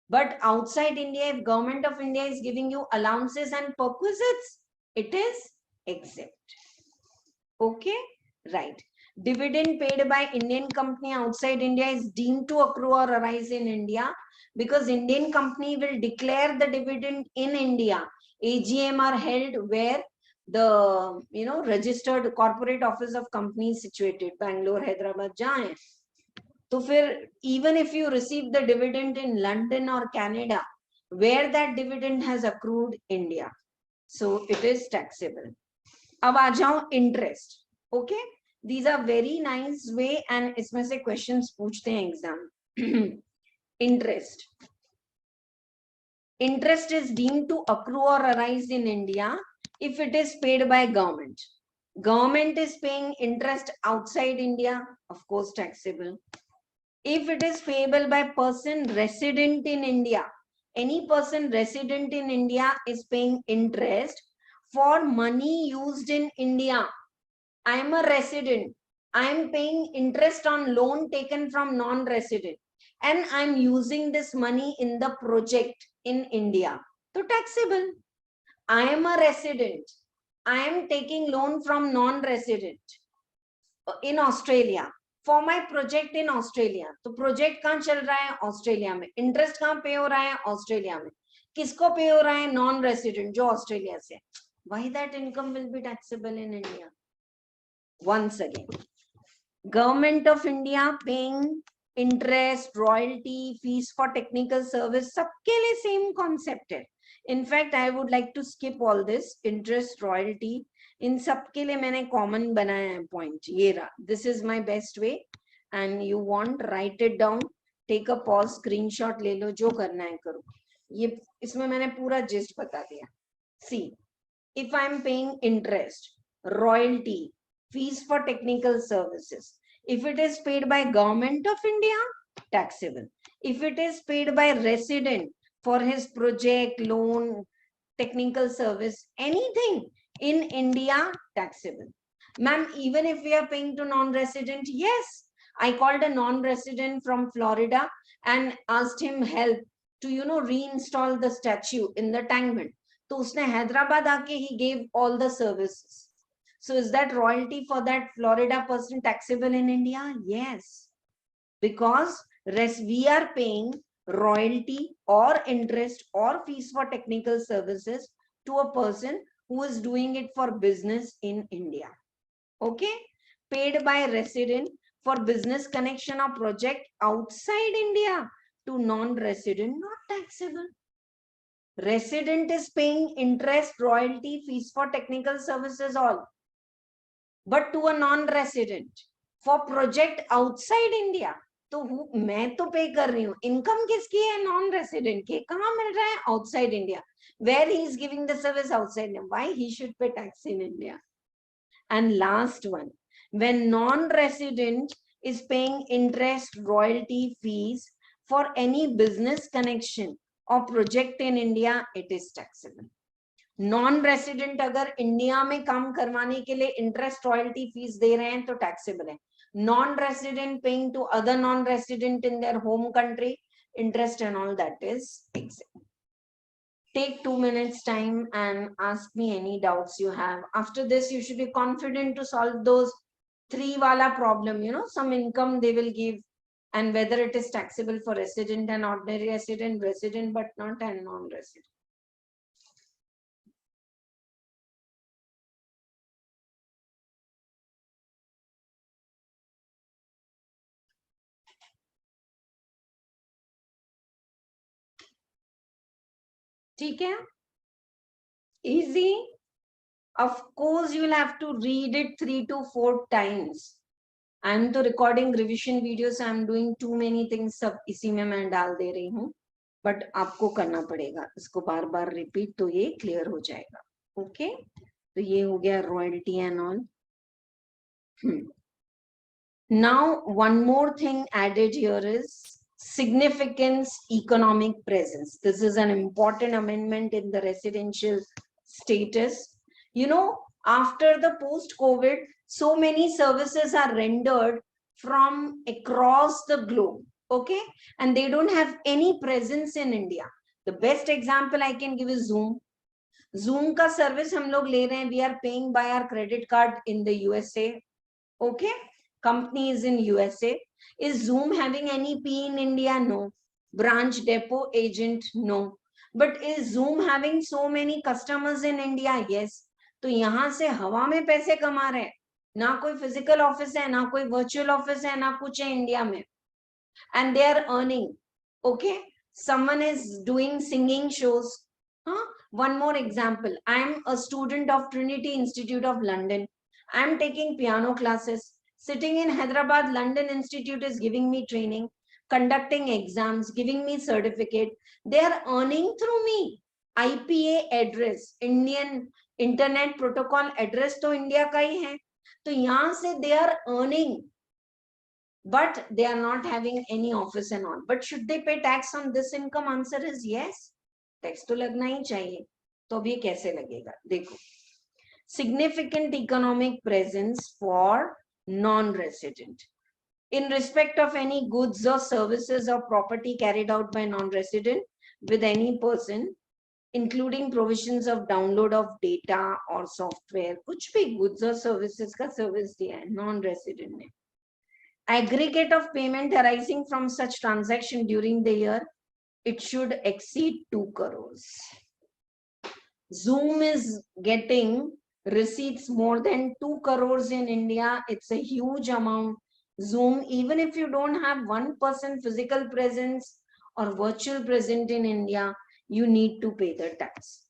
But outside India, if Government of India is giving you allowances and perquisites, it is exempt. Okay, right. Dividend paid by Indian company outside India is deemed to accrue or arise in India because Indian company will declare the dividend in India. AGM are held where the registered corporate office of company is situated, Bangalore, Hyderabad, jahan. So even if you receive the dividend in London or Canada, where that dividend has accrued India, so it is taxable. अब आ जाओ interest. Okay, these are very nice way and इसमें से questions पूछते हैं exam. Interest is deemed to accrue or arise in India if it is paid by government. Government is paying interest outside India, of course taxable. If it is payable by person resident in India, any person resident in India is paying interest for money used in India. I am a resident. I am paying interest on loan taken from non-resident and I am using this money in the project in India. So taxable. I am a resident. I am taking loan from non-resident in Australia for my project in Australia. तो project कहाँ चल रहा है? Australia में. Interest कहाँ पे हो रहा है? ऑस्ट्रेलिया में. किसको पे हो रहा है? नॉन रेसिडेंट जो ऑस्ट्रेलिया से. Why that income will be taxable in India? Once again, Government of India paying interest, royalty, fees for technical service, सबके लिए same concept है. In fact, I would like to skip all this interest, royalty. इन सबके लिए मैंने common बनाया है point. ये रहा. This is my best way. And you want, write it down. Take a pause, screenshot ले लो, जो करना है करो. ये इसमें मैंने पूरा gist बता दिया. See, if I am paying interest, royalty, fees for technical services. If it is paid by Government of India, taxable. If it is paid by resident for his project, loan, technical service, anything in India, taxable. Ma'am, even if we are paying to non-resident, yes. I called a non-resident from Florida and asked him help to, reinstall the statue in the tankment. तो उसने हैदराबाद आके he gave all the services. So is that royalty for that Florida person taxable in India? Yes, because we are paying royalty or interest or fees for technical services to a person who is doing it for business in India. Okay, paid by resident for business connection or project outside India to non-resident, not taxable. Resident is paying interest, royalty, fees for technical services all. But to a non-resident for project outside India, तो मैं तो पे कर रही हूँ. Income किसकी है? Non-resident के. कहाँ मिल रहा है? Outside India. Where he is giving the service outside India. Why he should pay tax in India? And last one, when non-resident is paying interest, royalty, fees for any business connection or project in India, it is taxable. Non-resident अगर India में काम करवाने के लिए interest royalty fees दे रहे हैं तो taxable है. Non-resident paying to other non-resident in their home country, interest and all that is exempt. Take 2 minutes time and ask me any doubts you have. After this, you should be confident to solve those 3 wala problem, some income they will give and whether it is taxable for resident and ordinary resident, resident but not and non-resident. ठीक है? Easy. Of course, you will have to read it 3 to 4 times. I am तो recording revision video, I am doing too many things, सब इसी में मैं डाल दे रही हूँ, बट आपको करना पड़ेगा इसको बार बार रिपीट, तो ये क्लियर हो जाएगा. ओके, तो ये हो गया royalty and all. Now, one more thing added here is significance economic presence. This is an important amendment in the residential status. You know, after the post-COVID, so many services are rendered from across the globe, okay? And they don't have any presence in India. The best example I can give is Zoom. Zoom का service हम लोग ले रहे हैं, we are paying by our credit card in the USA, okay? Company is in USA. Is Zoom having any P in India? No. Branch, depot, agent? No. But is Zoom having so many customers in India? Yes. तो यहाँ से हवा में पैसे कमा रहे हैं, ना कोई फिजिकल ऑफिस है, ना कोई वर्चुअल ऑफिस है, ना कुछ है इंडिया में, and they are earning. Okay, someone is doing singing shows. One more example, I am a student of Trinity Institute of London. I am taking piano classes. Sitting in Hyderabad, London Institute is giving me training, conducting exams, giving me certificate. They are earning through me. IPA address, Indian Internet Protocol address तो India का ही है, तो यहाँ से they are earning, but they are not having any office and all. But should they pay tax on this income? Answer is yes. Tax तो लगना ही चाहिए. तो अब ये कैसे लगेगा? देखो, significant economic presence for non-resident. In respect of any goods or services or property carried out by non-resident with any person, including provisions of download of data or software, कुछ भी goods or services का service दिया है non-resident ने. Aggregate of payment arising from such transaction during the year, it should exceed 2 crores. Zoom is getting receipts more than 2 crores in India. It's a huge amount. Zoom, even if you don't have 1% physical presence or virtual present in India, you need to pay the tax.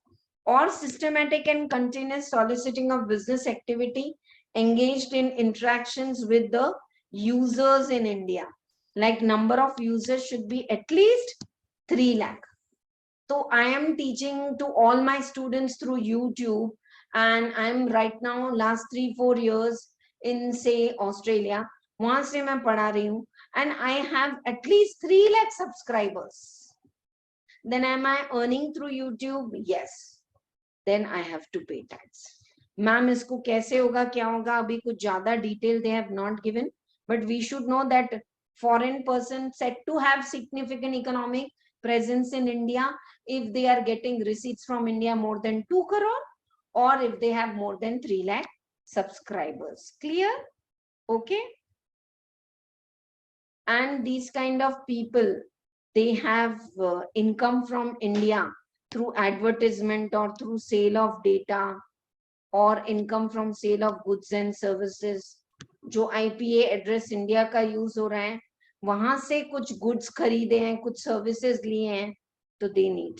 Or systematic and continuous soliciting of business activity engaged in interactions with the users in India. Like number of users should be at least 3 lakh. So I am teaching to all my students through YouTube, and I'm right now last 3-4 years in say Australia. वहां से मैं पढ़ा रही हूँ, and I have at least 3 lakh subscribers. Then am I earning through YouTube? Yes. Then I have to pay tax. Ma'am, इसको कैसे होगा, क्या होगा, अभी कुछ ज्यादा detail they have not given, but we should know that foreign person said to have significant economic presence in India if they are getting receipts from India more than 2 crore, or if they have more than 3 lakh subscribers. Clear? Okay. And these kind of people, they have income from India through advertisement or through sale of data, or income from sale of goods and services. जो IPA address India का use हो रहा है, वहां से कुछ goods खरीदे हैं, कुछ सर्विसेज लिए हैं, तो they need.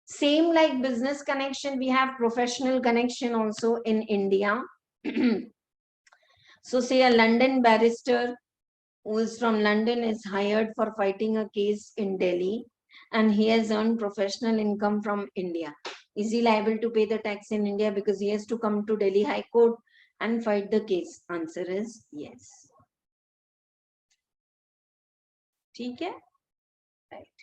Same like business connection, we have professional connection also in India. So say a London barrister who is from London is hired for fighting a case in Delhi, and he has earned professional income from India. Is he liable to pay the tax in India because he has to come to Delhi High Court and fight the case? Answer is yes. ठीक है? Right.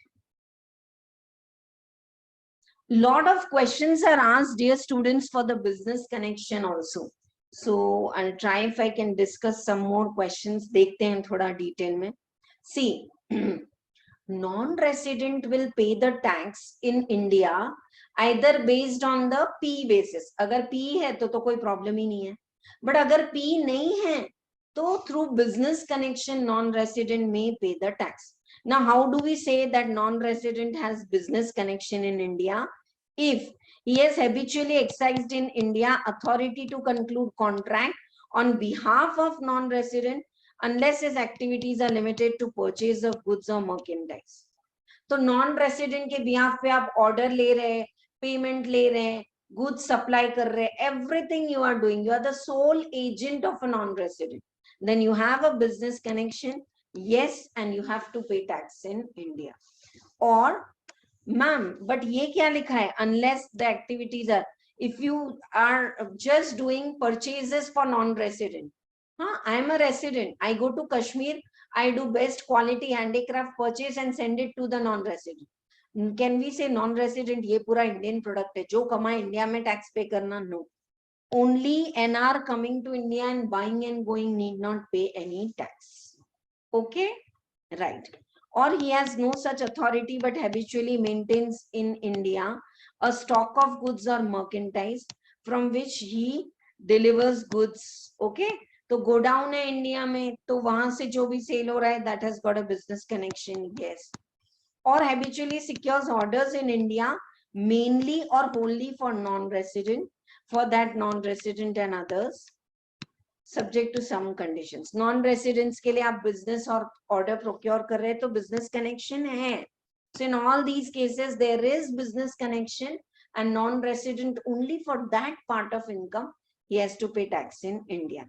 Lot of questions are asked, dear students, for the business connection also. So I'll try if I can discuss some more questions. देखते हैं थोड़ा detail में. See, non-resident will pay the tax in India either based on the P basis. अगर P है तो कोई problem ही नहीं है. But अगर P नहीं है, तो through business connection, non-resident may pay the tax. Now, how do we say that non-resident has business connection in India? If he has habitually exercised in India authority to conclude contract on behalf of non-resident, unless his activities are limited to purchase of goods or merchandise. तो non-resident के behalf पे आप order ले रहे, payment ले रहे, goods supply कर रहे, everything you are doing. You are the sole agent of a non-resident. then you have a business connection, yes, and you have to pay tax in India. Or ma'am, but ye kya likha hai? Unless the activities are, if you are just doing purchases for non-resident, I am a resident, I go to Kashmir, I do best quality handicraft purchase and send it to the non-resident. Can we say non-resident ye pura Indian product hai, jo kamaye India mein tax pay karna? No. Only NR coming to India and buying and going need not pay any tax. Okay, right. Or he has no such authority but habitually maintains in India a stock of goods or merchandise from which he delivers goods. Okay, तो godown है India में, तो वहां से जो भी cell हो रहा है, that has got a business connection, yes. Or habitually secures orders in India mainly or wholly for non-resident, for that non-resident and others, subject to some conditions. Non-residents के लिए आप business और order procure कर रहे हैं, तो business connection है. So in all these cases there is business connection, and non-resident only for that part of income he has to pay tax in India.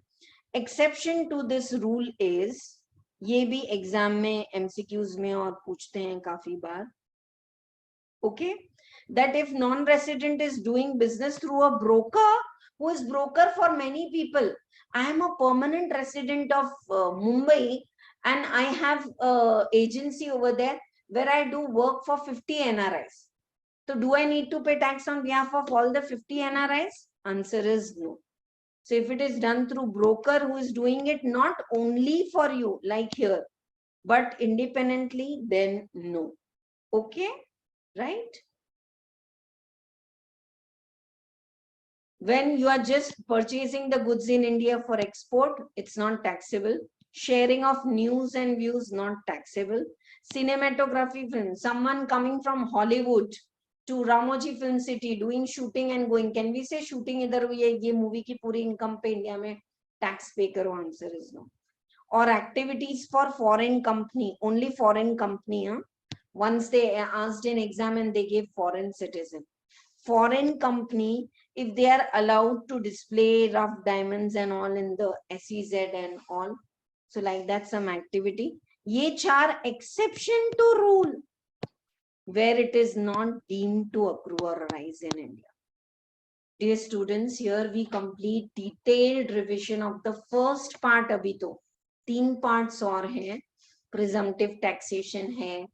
Exception to this rule is, ये भी exam में MCQs में और पूछते हैं काफी बार, okay, that if non-resident is doing business through a broker who is broker for many people. I am a permanent resident of Mumbai and I have a agency over there where I do work for 50 NRIs. So do I need to pay tax on behalf of all the 50 NRIs? Answer is no. So if it is done through broker who is doing it not only for you like here, but independently, then no. Okay, right? When you are just purchasing the goods in India for export, it's not taxable. Sharing of news and views, not taxable. Cinematography film, someone coming from Hollywood to Ramoji Film City doing shooting and going. Can we say shooting idhar hui hai, ye movie ki puri income pe India mein tax pay karo? Answer is no. Or activities for foreign company, only foreign company. Once they asked in exam and they gave foreign citizen. Foreign company, if they are allowed to display rough diamonds and all in the SEZ and all, so like that some activity. Ye char exception to rule where it is not deemed to accrue or arise in India. Dear students, here we complete detailed revision of the first part. Abhi to 3 parts और हैं, presumptive taxation है,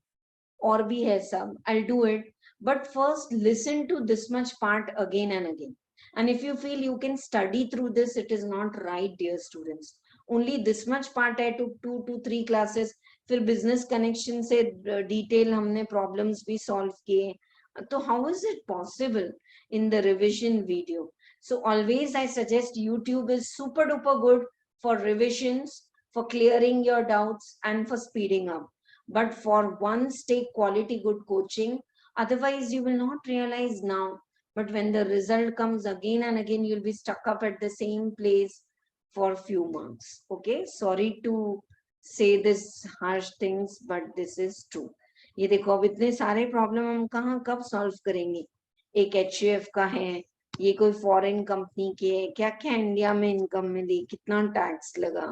और भी है सब. I'll do it. But first, listen to this much part again and again. And if you feel you can study through this, it is not right, dear students. Only this much part I took 2 to 3 classes. फिर business connection से detail हमने problems भी solve किए. So how is it possible in the revision video? So always I suggest YouTube is super duper good for revisions, for clearing your doubts and for speeding up. But for once, take quality good coaching. Otherwise, you will not realize now. But when the result comes again and again, you'll be stuck up at the same place for few months. Okay, sorry to say this harsh things, but this is true. ये देखो अब इतने सारे problem हम कहाँ कब solve करेंगे? एक HUF का है, ये कोई फॉरेन कंपनी के है, क्या क्या इंडिया में इनकम मिली, कितना टैक्स लगा,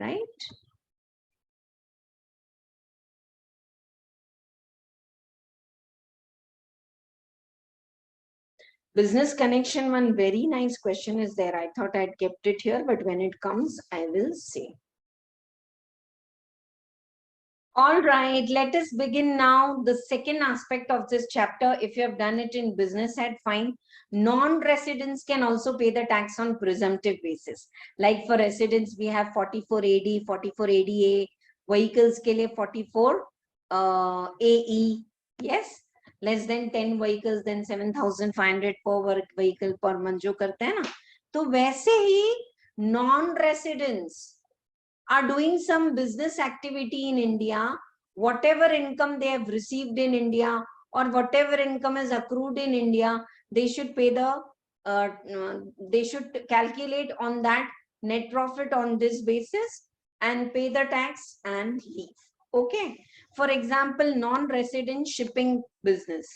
right? Business connection, one very nice question is there. I thought I'd kept it here, but when it comes, I will say. All right, let us begin now the second aspect of this chapter. If you have done it in business head, fine. Non-residents can also pay the tax on presumptive basis. Like for residents, we have 44 AD, 44 ADA, vehicles ke liye 44 AE. Yes, less than 10 vehicles, then 7,500 per work vehicle per month जो करते हैं ना, तो वैसे ही non-residents are doing some business activity in India, whatever income they have received in India or whatever income is accrued in India, they should pay the, they should calculate on that net profit on this basis and pay the tax and leave. Okay. For example, non-resident shipping business.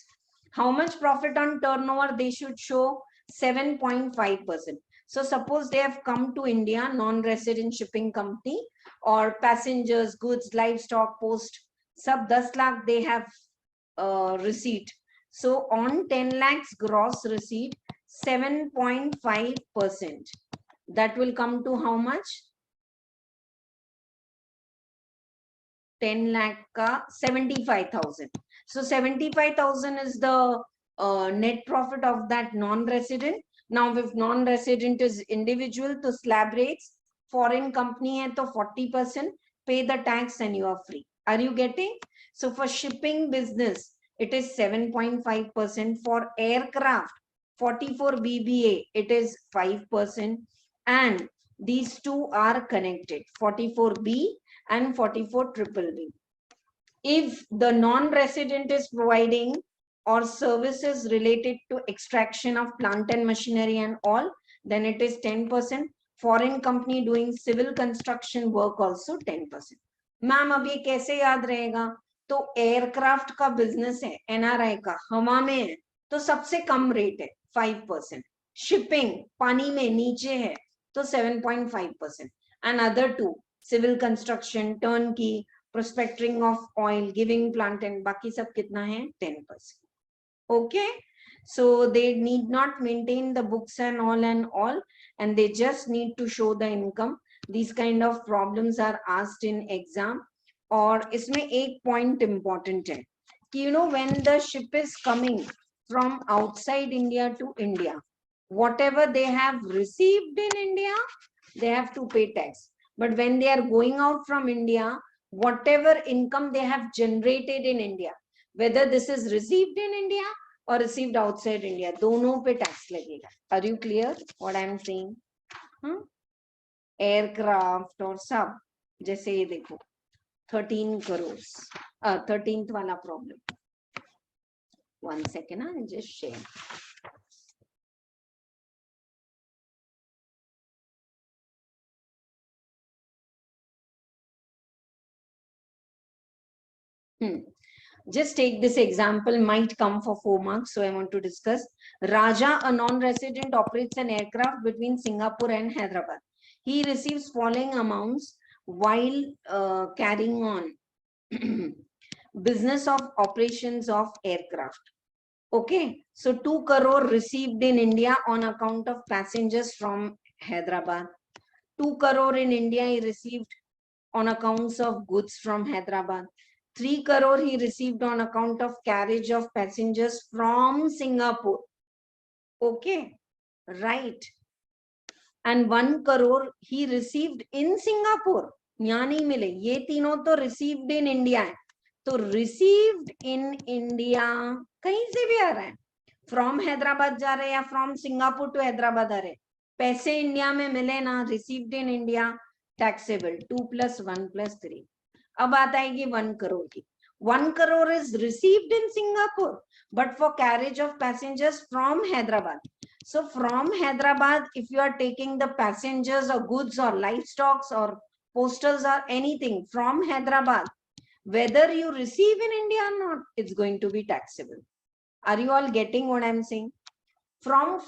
How much profit on turnover they should show? 7.5%. So suppose they have come to India, non-resident shipping company, or passengers, goods, livestock, post, sub 10 lakh they have receipt. So on 10 lakhs gross receipt, 7.5%. That will come to how much? 10 lakh ka 75,000. So 75,000 is the net profit of that non-resident. Now if non-resident is individual, to slab rates, foreign company hai to 40%, pay the tax and you are free. Are you getting? So for shipping business, it is 7.5%. For aircraft, 44 BBA, it is 5%. And these two are connected, 44B and 44 triple B. If the non-resident is providing or services related to extraction of plant and machinery and all, then it is 10%. Foreign company doing civil construction work also 10%. Ma'am अब ये कैसे याद रहेगा? तो aircraft का business है, NRI का, हवा में है, तो सबसे कम रेट है 5%. शिपिंग पानी में नीचे है तो 7.5%. and other two, civil construction, turnkey, prospecting of oil, giving plant and baki sab kitna hai? 10%. Okay, so they need not maintain the books and all, and they just need to show the income. These kind of problems are asked in exam. और इसमें एक point important है कि you know when the ship is coming from outside India to India, whatever they have received in India, they have to pay tax. But when they are going out from India, whatever income they have generated in India, whether this is received in India or received outside India, दोनों पे tax लगेगा. Are you clear what I am saying? Aircraft और सब, जैसे ये देखो 13 crores, 13th वाला problem. One second, I'll just share. Just take this example, might come for 4 marks, so I want to discuss. Raja, a non-resident, operates an aircraft between Singapore and Hyderabad. He receives following amounts while carrying on business of operations of aircraft. Okay, so 2 crore received in India on account of passengers from Hyderabad. 2 crore in India he received on accounts of goods from Hyderabad. 3 crore he received on account of carriage of passengers from Singapore. Okay, right. And 1 crore he received in Singapore. यहाँ नहीं मिले, ये तीनों तो received in India है. तो received in India कहीं से भी आ रहा है, from Hyderabad जा रहे या from Singapore to Hyderabad आ रहे, पैसे इंडिया में मिले ना, received in India, taxable. 2 plus 1 plus 3. अब आता है कि 1 crore की. 1 crore is received in Singapore, but for carriage of passengers from Hyderabad. So from Hyderabad, if you are taking the passengers or goods or livestock or postals or anything from Hyderabad, whether you receive in India or not, it's going to be taxable. Are you all getting what I'm saying? From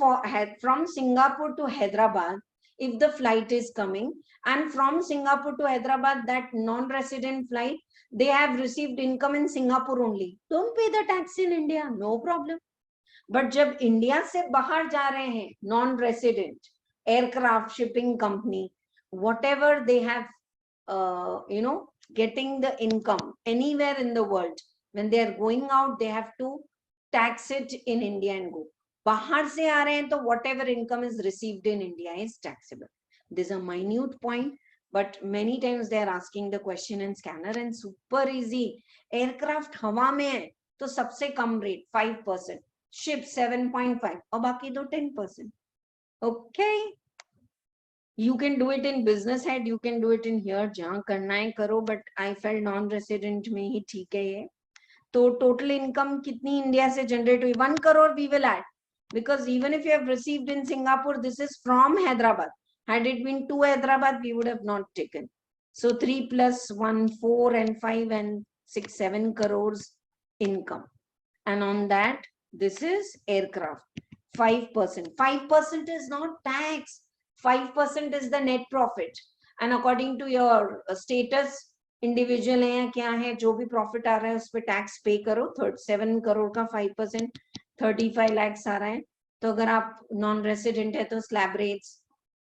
Singapore to Hyderabad, if the flight is coming, and from Singapore to Hyderabad, that non-resident flight, they have received income in Singapore only, don't pay the tax in India, no problem. But जब India से बाहर जा रहे हैं, non-resident, aircraft, shipping company, whatever they have, getting the income anywhere in the world, when they are going out, they have to tax it in India and go. बाहर से आ रहे हैं तो whatever income is received in India is taxable. This is a minute point, but many times they are asking the question in scanner and super easy. Aircraft हवा में है तो सबसे कम rate 5%, ship 7.5 और बाकी तो 10%. Okay, you can do it in business head, you can do it in here, जहाँ करना है करो, but I felt non-resident में ही ठीक है ये. तो total income कितनी India से generate हुई? 1 crore we will add, because even if you have received in Singapore, this is from Hyderabad. Had it been to Hyderabad, we would have not taken. So 3 plus 1, 4 and 5 and 6, 7 crores income. And on that, this is aircraft. 5%. 5% is not tax. 5% is the net profit, and according to your status, individual है या क्या है, जो भी profit आ रहा है उस पर टैक्स पे करो. 7 करोड़ का 5% 35 lakhs आ रहा है. तो अगर आप नॉन रेसिडेंट है तो slab rates,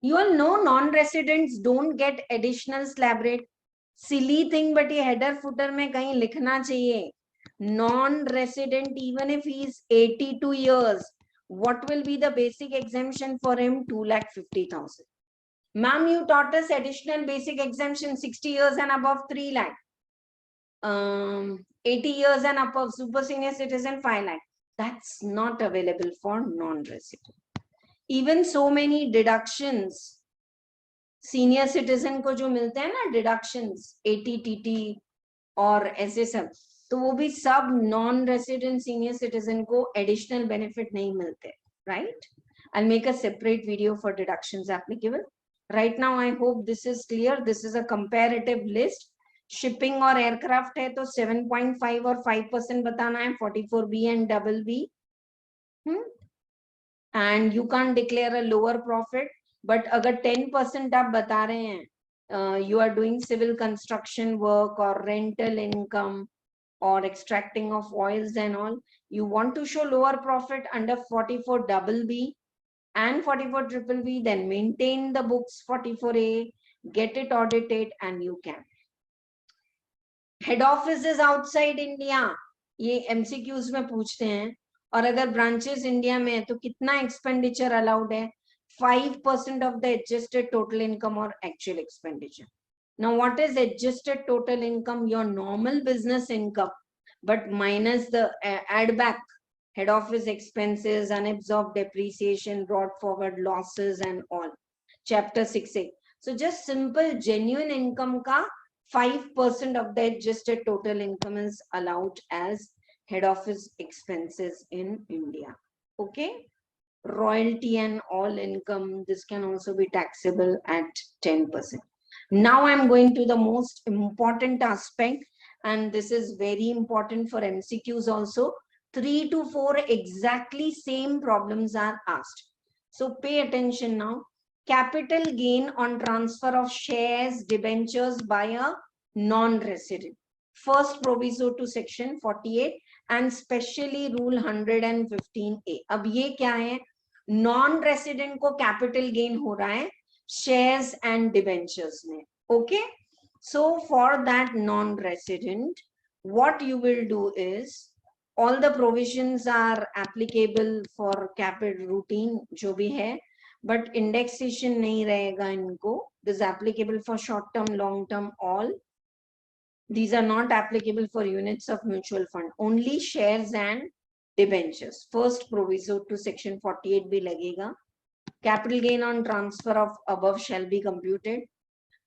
you all know non-residents don't get additional slab rate. Silly thing, but ये header footer में कहीं लिखना चाहिए. Non-resident, even if he is 82 years, what will be the basic exemption for him? 2,50,000. Ma'am, you taught us additional basic exemption 60 years and above 3 lakh. 80 years and above super senior citizen 5 lakh. That's not available for non-resident. Even so many deductions, senior citizen को जो मिलते हैं ना deductions, ATTT और ऐसे सब, तो वो भी सब नॉन रेसिडेंट सीनियर सिटीजन को एडिशनल बेनिफिट नहीं मिलते, right? I'll make a separate video for deductions applicable. Right now, I hope this is clear. This is a comparative list. Shipping और aircraft है तो 7.5 और 5% बताना है, 44B and double B. And you can't declare a lower profit. But अगर 10% आप बता रहे हैं, you are doing civil construction work or rental income or extracting of oils and all, you want to show lower profit under 44 double B and 44 triple B, then maintain the books 44A, get it audited, and you can. Head office is outside India. ये MCQs में पूछते हैं. और अगर branches India में है तो कितना expenditure allowed है? 5% of the adjusted total income or actual expenditure. Now, what is adjusted total income? Your normal business income, but minus the add back head office expenses, unabsorbed depreciation, brought forward losses and all. Chapter 6A. So just simple genuine income ka 5% of the adjusted total income is allowed as head office expenses in India. Okay. Royalty and all income, this can also be taxable at 10%. Now I'm going to the most important aspect, and this is very important for MCQs also. 3 to 4 exactly same problems are asked. So pay attention now. Capital gain on transfer of shares, debentures by a non-resident. First proviso to section 48 and specially rule 115A. अब ये क्या है? Non-resident को capital gain हो रहा है shares and debentures में. Okay. So for that non-resident, what you will do is, all the provisions are applicable for capital routine जो भी है, but indexation नहीं रहेगा इनको. This is applicable for short term, long term, all. These are not applicable for units of mutual fund. Only shares and debentures. First proviso to section 48 भी लगेगा. Capital gain on transfer of above shall be computed.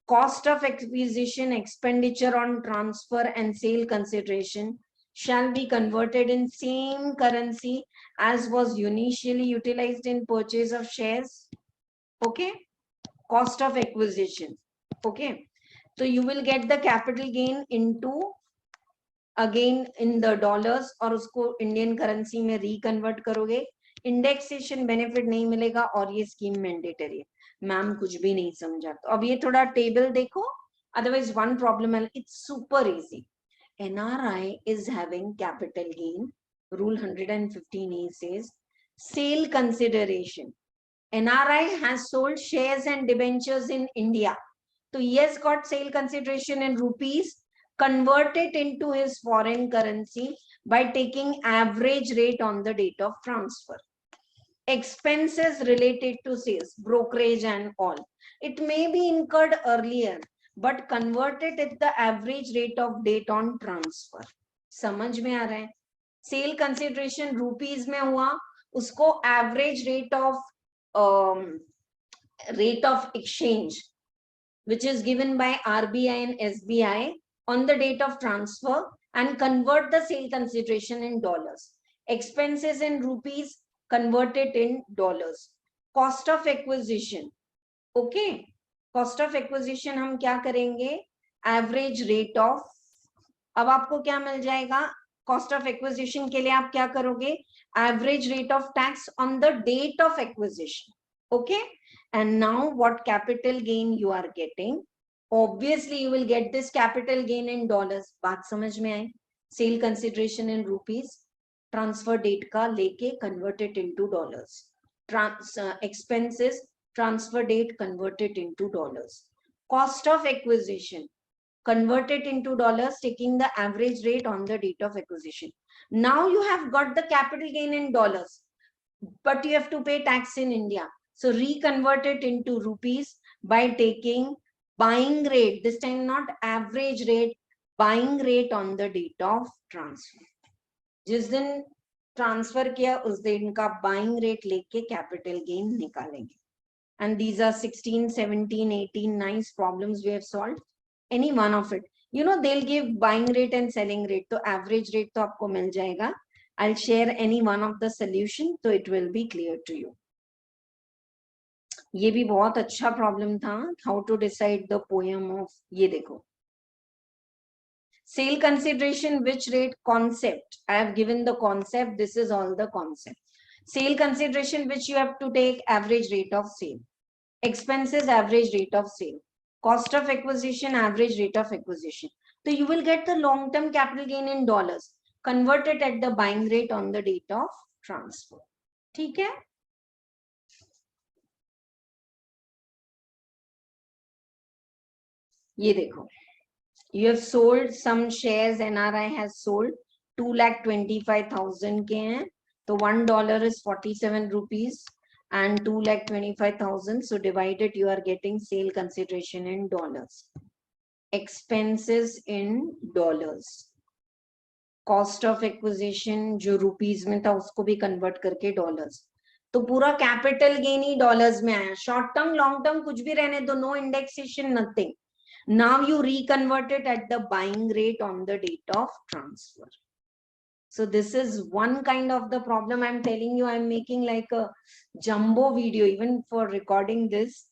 Cost of acquisition, expenditure on transfer and sale consideration shall be converted in same currency as was initially utilized in purchase of shares. Okay. Cost of acquisition. Okay. So you will get the capital gain into again in the dollars और उसको Indian currency में reconvert करोगे. Indexation benefit नहीं मिलेगा और ये scheme mandatory है. Ma'am कुछ भी नहीं समझा. तो अब ये थोड़ा टेबल देखो, अदरवाइज वन प्रॉब्लम है. It's super easy. NRI is having capital gain. Rule 115A says sale consideration. NRI has sold shares and debentures in India. So he has got sale consideration in rupees, convert it into his foreign currency by taking average rate on the date of transfer. Expenses related to sales, brokerage and all, it may be incurred earlier, but convert it at the average rate of date on transfer. समझ में आ रहा है? Sale consideration rupees में हुआ, उसको average rate of exchange, which is given by RBI and SBI on the date of transfer, and convert the sale consideration in dollars. Expenses in rupees, convert it in dollars. Cost of acquisition. Okay. Cost of acquisition हम क्या करेंगे? Average rate of. अब आपको क्या मिल जाएगा? Cost of acquisition के लिए आप क्या करोगे? Average rate of tax on the date of acquisition. Okay. And now what capital gain you are getting? Obviously, you will get this capital gain in dollars. बात समझ में आई? Sale consideration in rupees, transfer date का लेके convert it into dollars. Expenses, transfer date, convert it into dollars. Cost of acquisition, convert it into dollars, taking the average rate on the date of acquisition. Now you have got the capital gain in dollars, but you have to pay tax in India. So reconvert it into rupees by taking buying rate, this time not average rate, buying rate on the date of transfer. जिस दिन transfer किया उस दिन का buying rate लेके capital gain निकालेंगे. And these are 16, 17, 18 nice problems we have solved. Any one of it. You know, they'll give buying rate and selling rate. So average rate तो आपको मिल जाएगा. I'll share any one of the solution, so it will be clear to you. ये भी बहुत अच्छा problem था. How to decide the poem of, ये देखो. Sale consideration, which rate? Concept. I have given the concept. This is all the concept. Sale consideration, which you have to take average rate of sale. Expenses, average rate of sale. Cost of acquisition, average rate of acquisition. So you will get the long-term capital gain in dollars. Convert it at the buying rate on the date of transfer. ठीक है? ये देखो. You have sold some shares. NRI has sold 2,25,000 के हैं. तो $1 is 47 rupees and 2,25,000. So divided, you are getting sale consideration in dollars. Expenses in dollars. Cost of acquisition जो rupees में था उसको भी convert करके dollars. तो पूरा capital gain ही dollars में आया. Short term, long term कुछ भी रहने दो, no indexation, nothing. Now you reconvert it at the buying rate on the date of transfer. So this is one kind of the problem. I'm telling you, I'm making like a jumbo video. Even for recording this,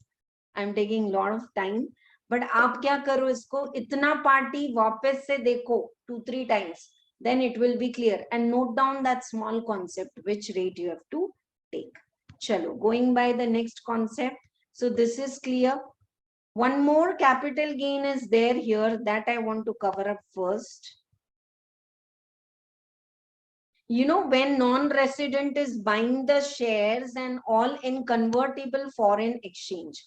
I'm taking a lot of time. But आप क्या करो इसको, इतना party वापस से देखो 2-3 times. Then it will be clear. And note down that small concept, which rate you have to take. Chalo, going by the next concept. So this is clear. One more capital gain is there here that I want to cover up first. You know, when non-resident is buying the shares and all in convertible foreign exchange,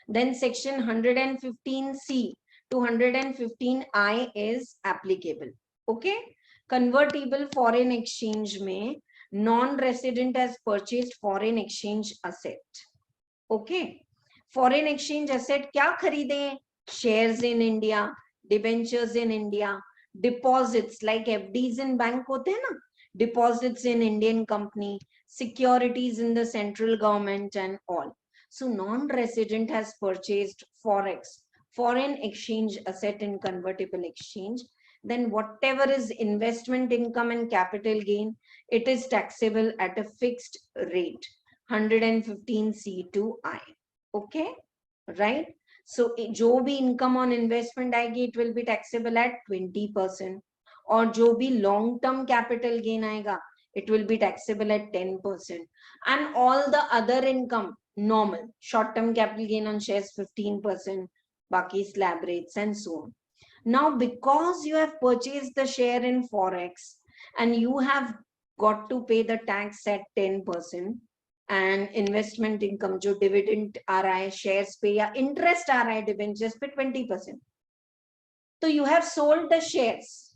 then section 115C to 115I is applicable. Okay. Convertible foreign exchange में non-resident has purchased foreign exchange asset. Okay. Foreign exchange asset क्या खरीदे? Shares in India, debentures in India, deposits like FDs in bank होते हैं ना, deposits in Indian company, securities in the central government and all. So non-resident has purchased forex, foreign exchange asset in convertible exchange. Then whatever is investment income and capital gain, it is taxable at a fixed rate, 115C2I. Okay, right? So जो भी income on investment आएगी, it will be taxable at 20%. और जो भी long term capital gain आएगा, it will be taxable at 10%. And all the other income, normal. Short term capital gain on shares 15%, बाकी slab rates and so on. Now, because you have purchased the share in Forex and you have got to pay the tax at 10%, and investment income जो dividend आ रहा है shares पे या interest आ रहा है debentures पे 20%. So you have sold the shares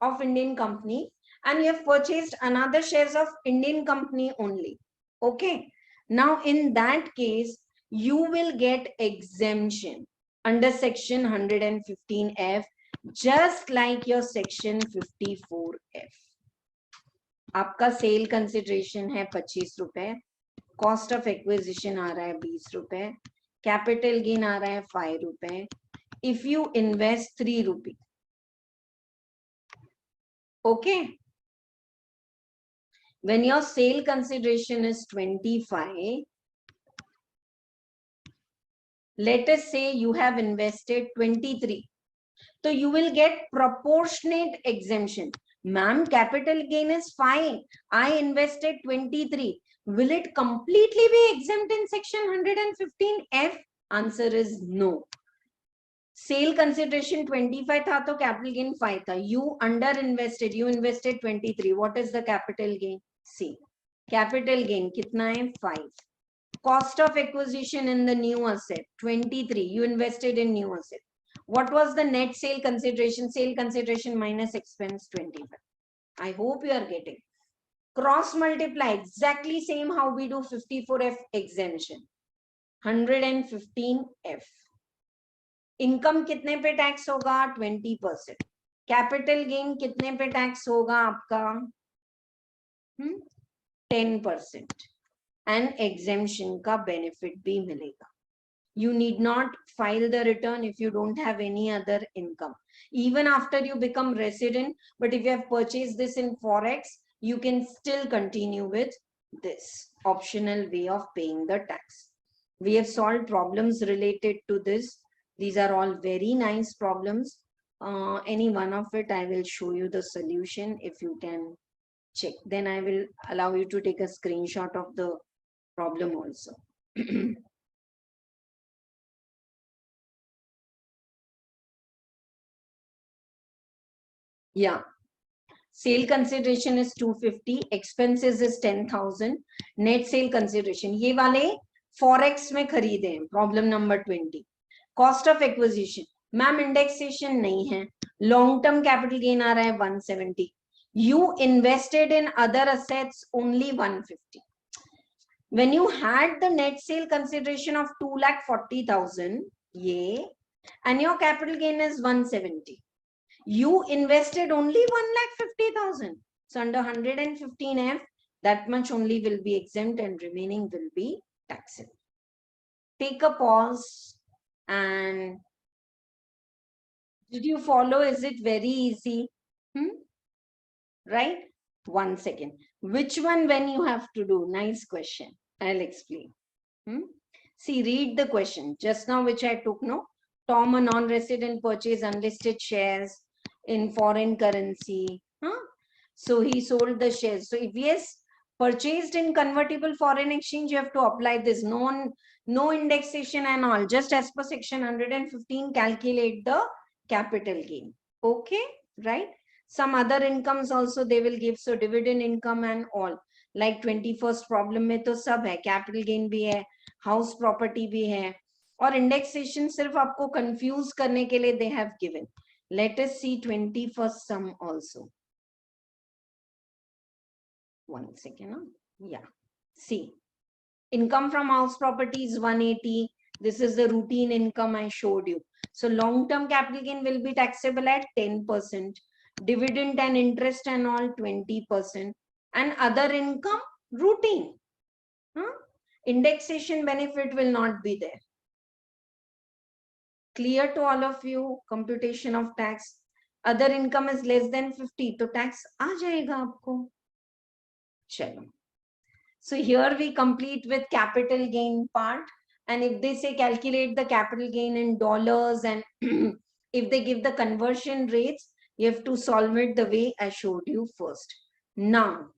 of Indian company and you have purchased another shares of Indian company only. Okay. Now in that case, you will get exemption under section 115F, just like your section 54F. आपका sale consideration है 25 रुपए, cost of acquisition आ रहा है 20 रुपए, capital gain आ रहा है 5 रुपए. If you invest 3 रुपए, okay, when your sale consideration is 25, let us say you have invested 23, so you will get proportionate exemption. Ma'am, capital gain is fine, I invested 23, Will it completely be exempt in section 115F? Answer is no. Sale consideration 25 था तो capital gain 5 था. You under invested, you invested 23. What is the capital gain? See, capital gain कितना है? 5. Cost of acquisition in the new asset 23. You invested in new asset. What was the net sale consideration? Sale consideration minus expense 25. I hope you are getting. Cross multiply, exactly same how we do 54F exemption. 115F. Income कितने पे tax होगा? 20%. Capital gain कितने पे tax होगा आपका? 10%. And exemption का benefit भी मिलेगा. You need not file the return if you don't have any other income. Even after you become resident, but if you have purchased this in Forex, you can still continue with this optional way of paying the tax. We have solved problems related to this. These are all very nice problems. Any one of it, I will show you the solution if you can check. Then I will allow you to take a screenshot of the problem also. Yeah. Sale consideration is 250, expenses is 10,000, net sale consideration. ये वाले forex में खरीदे हैं. Problem number 20. Cost of acquisition. Ma'am indexation नहीं है. Long term capital gain आ रहा है 170. You invested in other assets only 150. When you had the net sale consideration of 2,40,000, yeah, and your capital gain is 170. You invested only 1,50,000. So under 115F, that much only will be exempt and remaining will be taxable. Take a pause and did you follow? Is it very easy? Right? 1 second. Which one when you have to do? Nice question. I'll explain. See, read the question. Just now which I took, no? Tom, a non-resident, purchased unlisted shares in foreign currency. So he sold the shares. So if yes, purchased in convertible foreign exchange, you have to apply this no indexation and all. Just as per section 115, calculate the capital gain. Okay, right? Some other incomes also they will give. So dividend income and all. Like 21st problem में तो सब है. Capital gain भी है, house property भी है. और indexation सिर्फ आपको confuse करने के लिए they have given. Let us see 21st sum also. 1 second. Yeah. See. Income from house property is 180. This is the routine income I showed you. So long-term capital gain will be taxable at 10%. Dividend and interest and all 20%. And other income, routine. Indexation benefit will not be there. Clear to all of you? Computation of tax. Other income is less than 50. So tax आ जाएगा आपको. चलो. So here we complete with capital gain part. And if they say calculate the capital gain in dollars and if they give the conversion rates, you have to solve it the way I showed you first. Now,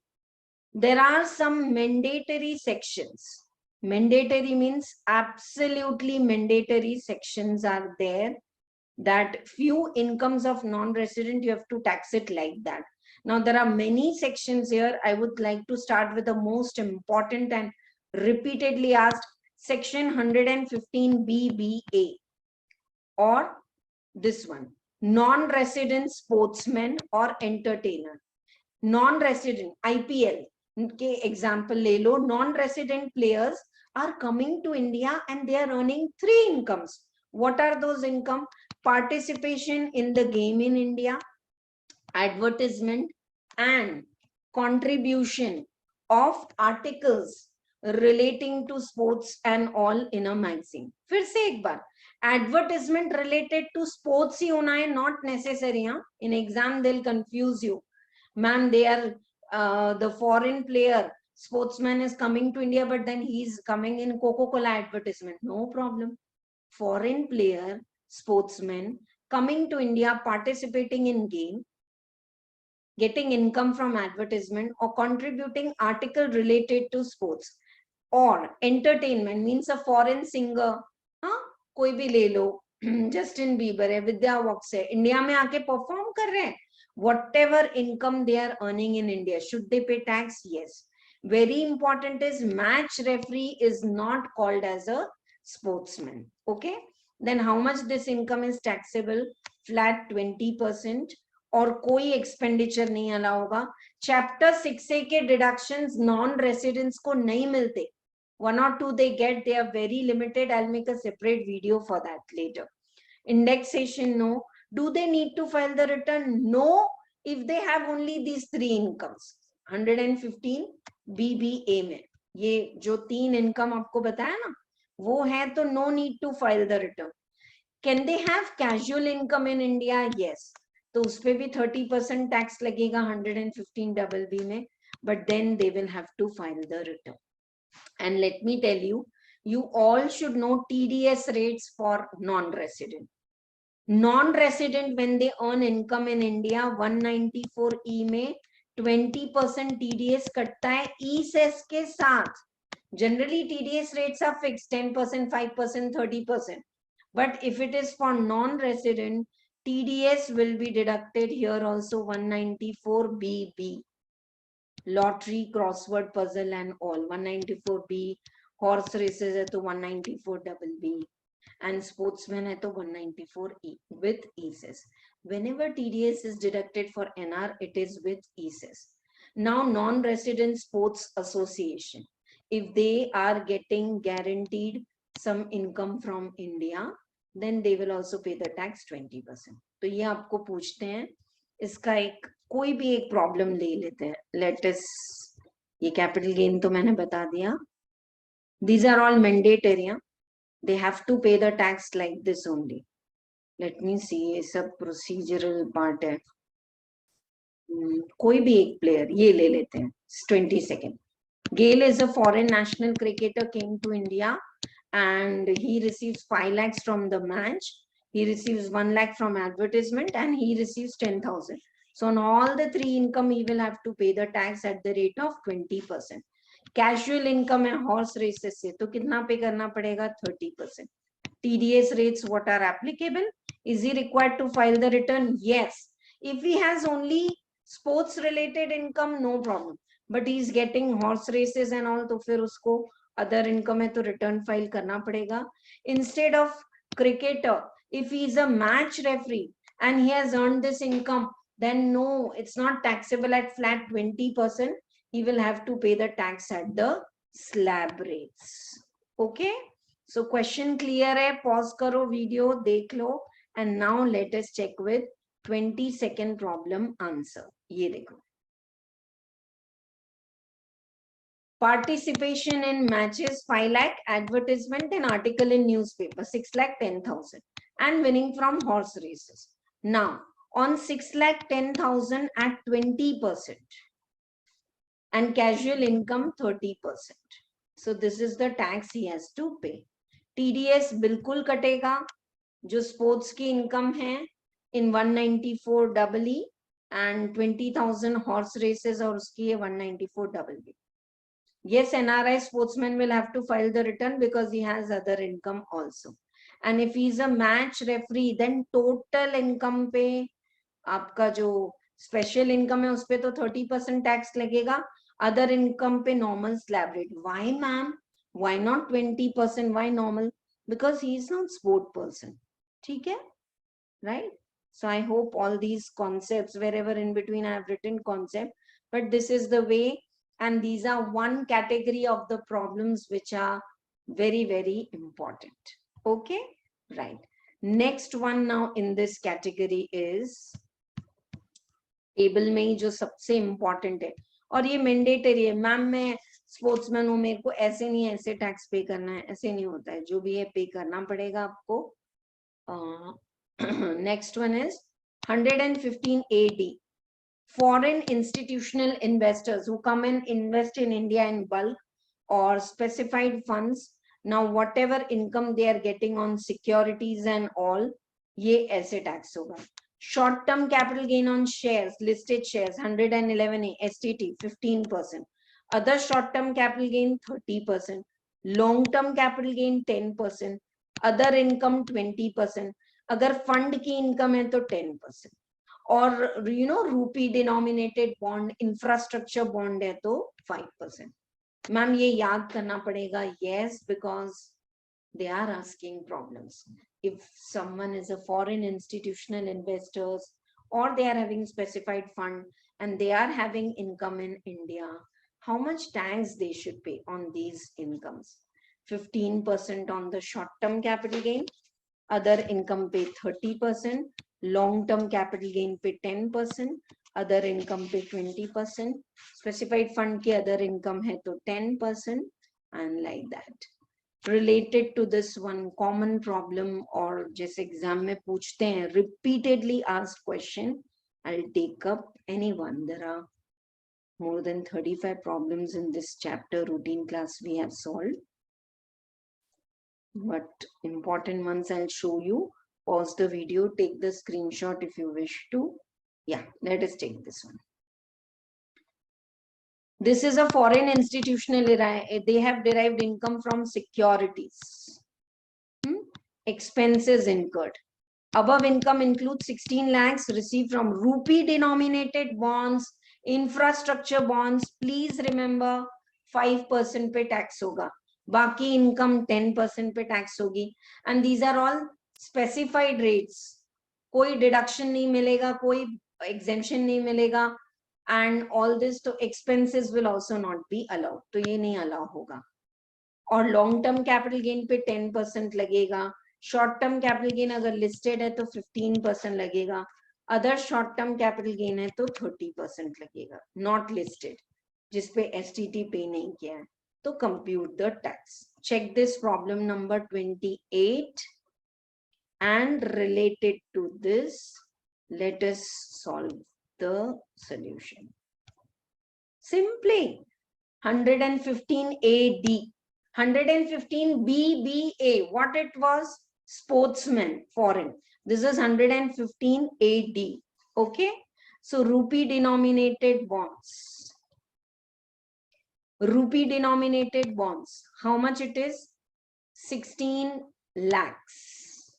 there are some mandatory sections. Mandatory means absolutely mandatory sections are there that few incomes of non-resident, you have to tax it like that. Now, there are many sections here. I would like to start with the most important and repeatedly asked section 115BBA or this one, non-resident sportsman or entertainer. Non-resident, IPL के example ले लो, non-resident players are coming to India and they are earning 3 incomes. What are those income? Participation in the game in India, advertisement and contribution of articles relating to sports and all in a magazine. फिर से एक बार, advertisement related to sports ही होना है, not necessary. In exam they'll confuse you. Ma'am, they are the foreign player, sportsman is coming to India, but then he's coming in Coca-Cola advertisement. No problem. Foreign player, sportsman coming to India, participating in game, getting income from advertisement, or contributing article related to sports or entertainment, means a foreign singer, हाँ कोई भी ले लो, Justin Bieber है, विद्या वॉक्स है, India में आके perform कर रहे हैं, whatever income they are earning in India, should they pay tax? Yes. Very important is match referee is not called as a sportsman. Okay, then how much this income is taxable? Flat 20%, और कोई expenditure नहीं allow होगा. Chapter 6A के deductions non residents को नहीं मिलते. One or two they get, they are very limited. I'll make a separate video for that later. Indexation, no. Do they need to file the return? No, if they have only these three incomes. 115 BBA में ये जो तीन income आपको बताया ना, वो है तो no need to file the return. Can they have casual income in India? Yes. तो उस पे भी 30% टैक्स लगेगा 115 BB में, but then they will have to file the return. And let me tell you, you all should know TDS rates for non-resident. Non-resident, when they earn income in India, 194E में 20% TDS कटता है E-cess के साथ. Generally, TDS rates are fixed, 10%, 5%, 30%. But if it is for non-resident, TDS will be deducted here also 194 BB. Lottery, crossword puzzle and all 194B. Horse races है तो 194 BB. And sportsman है तो 194E with E-cess. Whenever TDS is deducted for NR, it is with E-cess. Now, non-resident sports association, if they are getting guaranteed some income from India, then they will also pay the tax 20%. तो ये आपको पूछते हैं, इसका एक कोई भी एक प्रॉब्लम ले लेते हैं. Let us, ये कैपिटल गेन तो मैंने बता दिया. These are all mandatory. They have to pay the tax like this only. Let me see, ये सब procedural part है. कोई भी एक player ये ले लेते हैं. 22nd. Gale is a foreign national cricketer, came to India and he receives 5 lakhs from the match. He receives 1 lakh from advertisement and he receives 10,000. So on all the three income, he will have to pay the tax at the rate of 20%. Casual income है horse races से, तो कितना पे करना पड़ेगा? 30%. TDS rates, what are applicable? Is he required to file the return? Yes. If he has only sports related income, no problem. But he is getting horse races and all, तो फिर उसको other income है तो return file करना पड़ेगा. Instead of cricketer, if he is a match referee and he has earned this income, then no, it's not taxable at flat 20%. He will have to pay the tax at the slab rates. Okay. So question clear है? Pause करो video, देख लो. And now let us check with 22nd problem answer. ये देखो. Participation in matches 5 lakh, advertisement and article in newspaper 6 lakh 10,000, and winning from horse races. Now on 6 lakh 10,000 at 20% and casual income 30%. So this is the tax he has to pay. TDS बिल्कुल कटेगा. जो sports की income है in 194 EE and 20,000 horse races और उसकी है 194 EE. Yes, NRI sportsman will have to file the return because he has other income also. And if he is a match referee, then total income पे आपका जो special income है उस पे तो 30% tax लगेगा. Other income पे normal slab rate. Why, ma'am? Why not 20%? Why normal? Because he is not sport person. ठीक है? Right? So I hope all these concepts, wherever in between I have written concept, but this is the way. And these are one category of the problems which are very, very important. Okay, right. Next one now in this category is table में ही जो सबसे important है और ये mandatory है. Ma'am मैं sportsman हूँ, मेरे को ऐसे नहीं ऐसे टैक्स पे करना है, ऐसे नहीं होता है. जो भी है पे करना पड़ेगा आपको. Next one is 115 AD. Foreign institutional investors who come and invest in India in bulk or specified funds. Now, whatever income they are getting on securities and all, ये ऐसे tax होगा. Short term capital gain on shares, listed shares, 111A, STT, 15%. Other short term capital gain, 30%. Long term capital gain, 10%. Other income, 20%. अगर fund की income है तो 10%. और रूपी denominated bond, infrastructure bond है तो 5%. मैम ये याद करना पड़ेगा. Yes, because they are asking problems. If someone is a foreign institutional investors, or they are having specified fund and they are having income in India, how much tax they should pay on these incomes? 15% on the short term capital gain, other income pay 30%, long term capital gain pay 10%, other income pay 20%, specified fund ki other income hai to 10%, and like that. Related to this one common problem, or just exam mein पूछते हैं, repeatedly asked question, I'll take up anyone. There are more than 35 problems in this chapter routine class we have solved, but important ones I'll show you. Pause the video, take the screenshot if you wish to. Yeah, let us take this one. This is a foreign institutional, they have derived income from securities. Expenses incurred. Above income includes 16 lakhs received from rupee denominated bonds, infrastructure bonds. Please remember 5% पे tax होगा, बाकी income 10% पे tax होगी, and these are all specified rates. कोई deduction नहीं मिलेगा, कोई exemption नहीं मिलेगा, and all this to expenses will also not be allowed. तो ये नहीं allow होगा. और long term capital gain पे 10% लगेगा. शॉर्ट टर्म कैपिटल गेन अगर लिस्टेड है तो 15% लगेगा. Other short term capital gain है तो 30% लगेगा. नॉट लिस्टेड, जिसपे एसटीटी पे नहीं किया है, तो compute the tax. Check this problem number 28, and related to this let us solve the solution. Simply 115 AD, 115 BBA, what it was? Sportsman, foreign. This is 115 AD. Okay, so rupee denominated bonds, rupee denominated bonds, how much it is? 16 lakhs.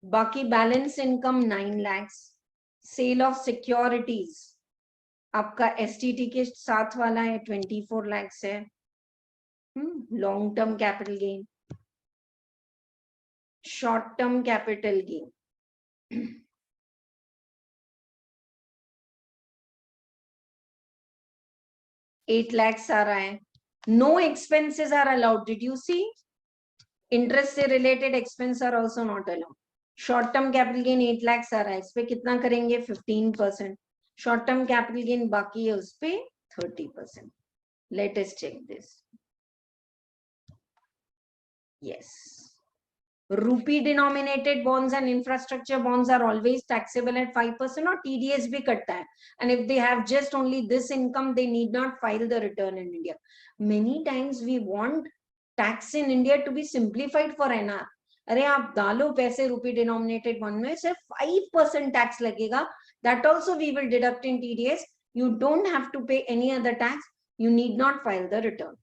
Baki balance income 9 lakhs. Sale of securities आपका STT के साथ वाला है 24 lakhs है. Long term capital gain, short term capital gain, 8 lakhs आ रहा है. No expenses are allowed. Did you see? Interest से related expense are also not allowed. Short term capital gain 8 lakhs आ रहा है, इस पे कितना करेंगे? 15%. Short term capital gain बाकी है, उस पे 30%. Let us check this. Yes, rupee denominated bonds and infrastructure bonds are always taxable at 5%, और TDS भी कटता है. And if they have just only this income, they need not file the return in India. Many times we want tax in India to be simplified for NR. अरे आप डालो पैसे rupee denominated bond में, सिर्फ 5% tax लगेगा. That also we will deduct in TDS. You don't have to pay any other tax. You need not file the return.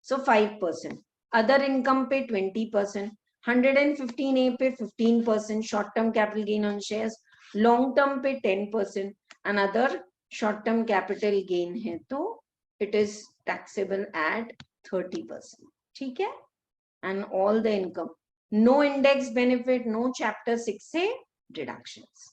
So 5%. Other income pay 20%. 115A पे 15%, short term capital gain on shares, long term पे 10%, and other short term capital gain है तो it is taxable at 30%. ठीक है? And all the income, no index benefit, no chapter 6A deductions.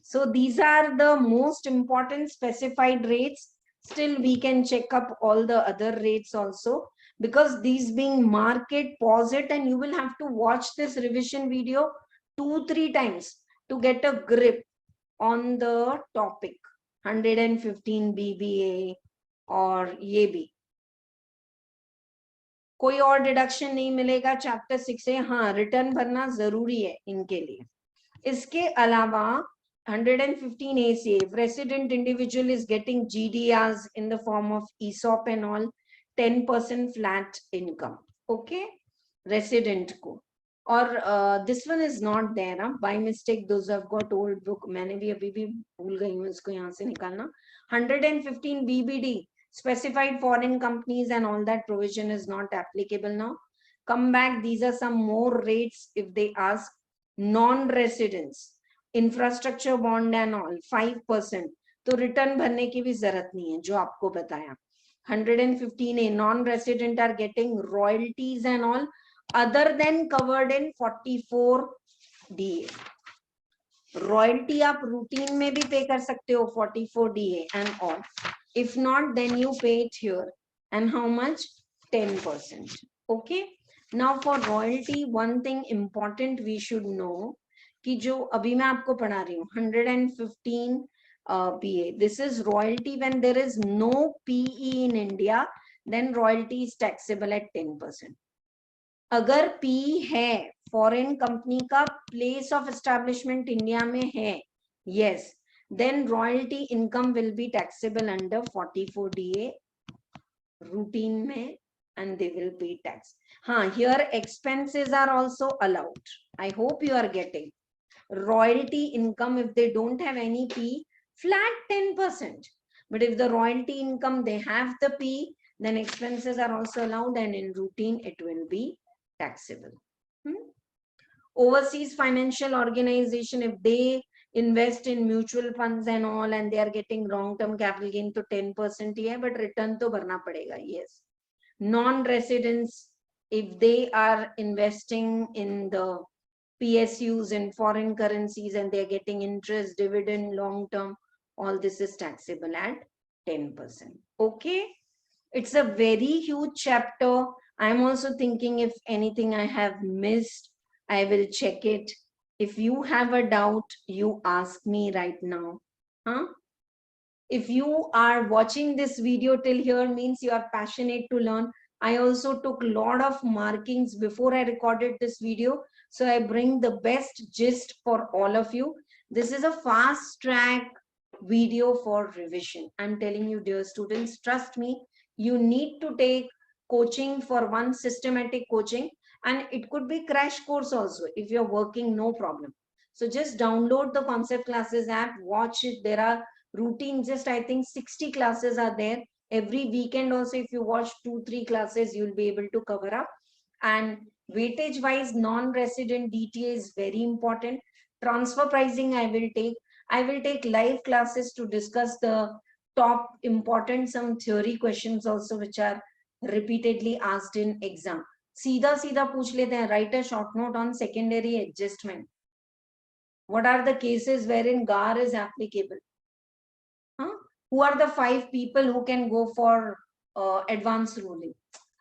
So these are the most important specified rates. Still we can check up all the other rates also, because these being market, pause it, and you will have to watch this revision video 2-3 times to get a grip on the topic. 115 BBA और ये भी कोई और deduction नहीं मिलेगा chapter 6 से. हाँ, return भरना जरूरी है इनके लिए. इसके अलावा 115 ACA, if resident individual is getting GDRs in the form of ESOP and all, 10% flat income. Okay, resident को. और this one is not there, by mistake those who have got old book, मैंने भी अभी भी भूल गई हूँ इसको यहाँ से निकालना. 115 BBD, specified foreign companies and all that provision is not applicable now. Come back, these are some more rates if they ask. Non-residents, infrastructure bond and all 5%, तो रिटर्न भरने की भी जरूरत नहीं है, जो आपको बताया. 115A, non-resident are getting royalties and all other than covered in 44DA. Royalty आप रूटीन में भी पे कर सकते हो 44DA and all. If not, then you pay it here. And how much? 10%. Okay. Now for royalty, one thing important we should know कि जो अभी मैं आपको पढ़ा रही हूँ 115 PA. This is royalty when there is no PE in India, then royalty is taxable at 10%. अगर PE है, फॉरेन कंपनी का प्लेस ऑफ एस्टैब्लिशमेंट इंडिया में है, yes, then royalty income will be taxable under 44DA routine में, and they will pay tax. हाँ, here expenses are also allowed. I hope you are getting. Royalty income, if they don't have any P, flat 10%. But if the royalty income, they have the P, then expenses are also allowed, and in routine, it will be taxable. Overseas financial organization, if they invest in mutual funds and all, and they are getting long-term capital gain, to 10% ही है, but return तो भरना पड़ेगा, yes. Non-residents, if they are investing in the PSUs in foreign currencies and they are getting interest, dividend, long-term, all this is taxable at 10%. Okay, it's a very huge chapter. I'm also thinking if anything I have missed, I will check it. If you have a doubt, you ask me right now. If you are watching this video till here, means you are passionate to learn. I also took a lot of markings before I recorded this video, so I bring the best gist for all of you. This is a fast track video for revision. I'm telling you, dear students, trust me, you need to take coaching for one systematic coaching, and it could be crash course also if you're working, no problem. So just download the Concept Classes app, watch it. There are routine, just I think 60 classes are there. Every weekend also, if you watch 2-3 classes, you'll be able to cover up. And weightage wise, non-resident DTA is very important. Transfer pricing I will take live classes to discuss the top important some theory questions also, which are repeatedly asked in exam. सीधा सीधा पूछ लेते हैं, write a short note on secondary adjustment. What are the cases wherein GAR is applicable? Who are the 5 people who can go for advanced ruling?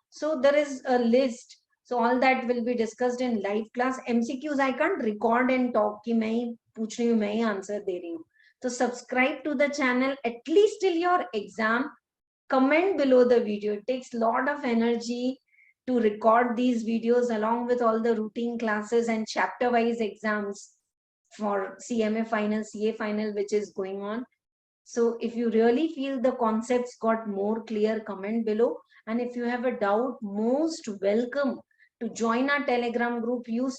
So there is a list. So all that will be discussed in live class. MCQs I can't record and talk कि मैं ही पूछ रही हूँ, मैं ही answer दे रही हूँ. So subscribe to the channel at least till your exam. Comment below the video. It takes a lot of energy to record these videos along with all the routine classes and chapter wise exams for CMA final, CA final, which is going on. So if you really feel the concepts got more clear, comment below. And if you have a doubt, most welcome to join our Telegram group. You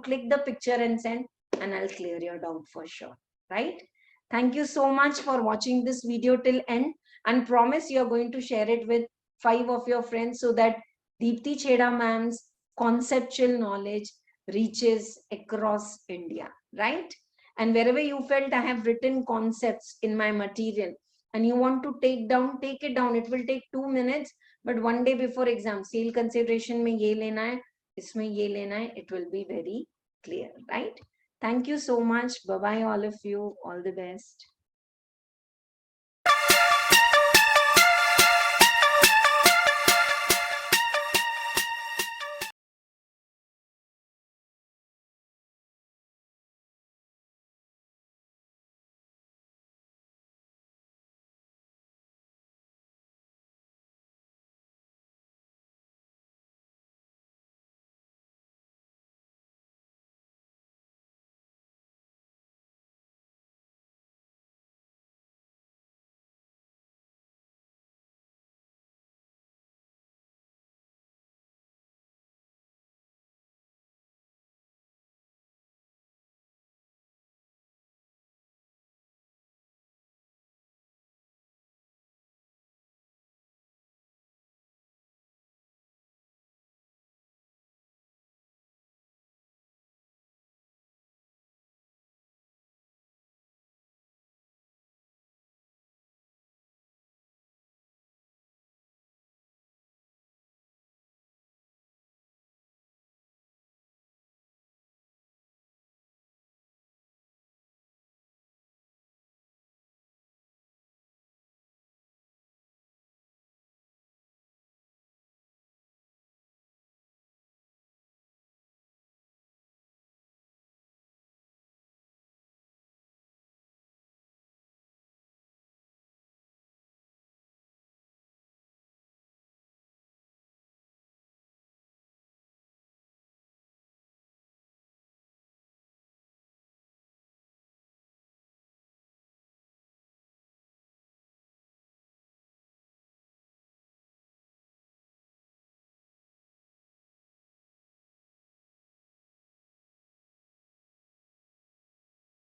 click the picture and send, and I'll clear your doubt for sure, right? Thank you so much for watching this video till end, and promise you're going to share it with 5 of your friends so that Dipti Chheda ma'am's conceptual knowledge reaches across India, right? And wherever you felt I have written concepts in my material and you want to take it down. It will take 2 minutes, but one day before exam, sale consideration mein ye lena hai, isme ye lena hai, it will be very clear, right? Thank you so much. Bye-bye all of you. All the best.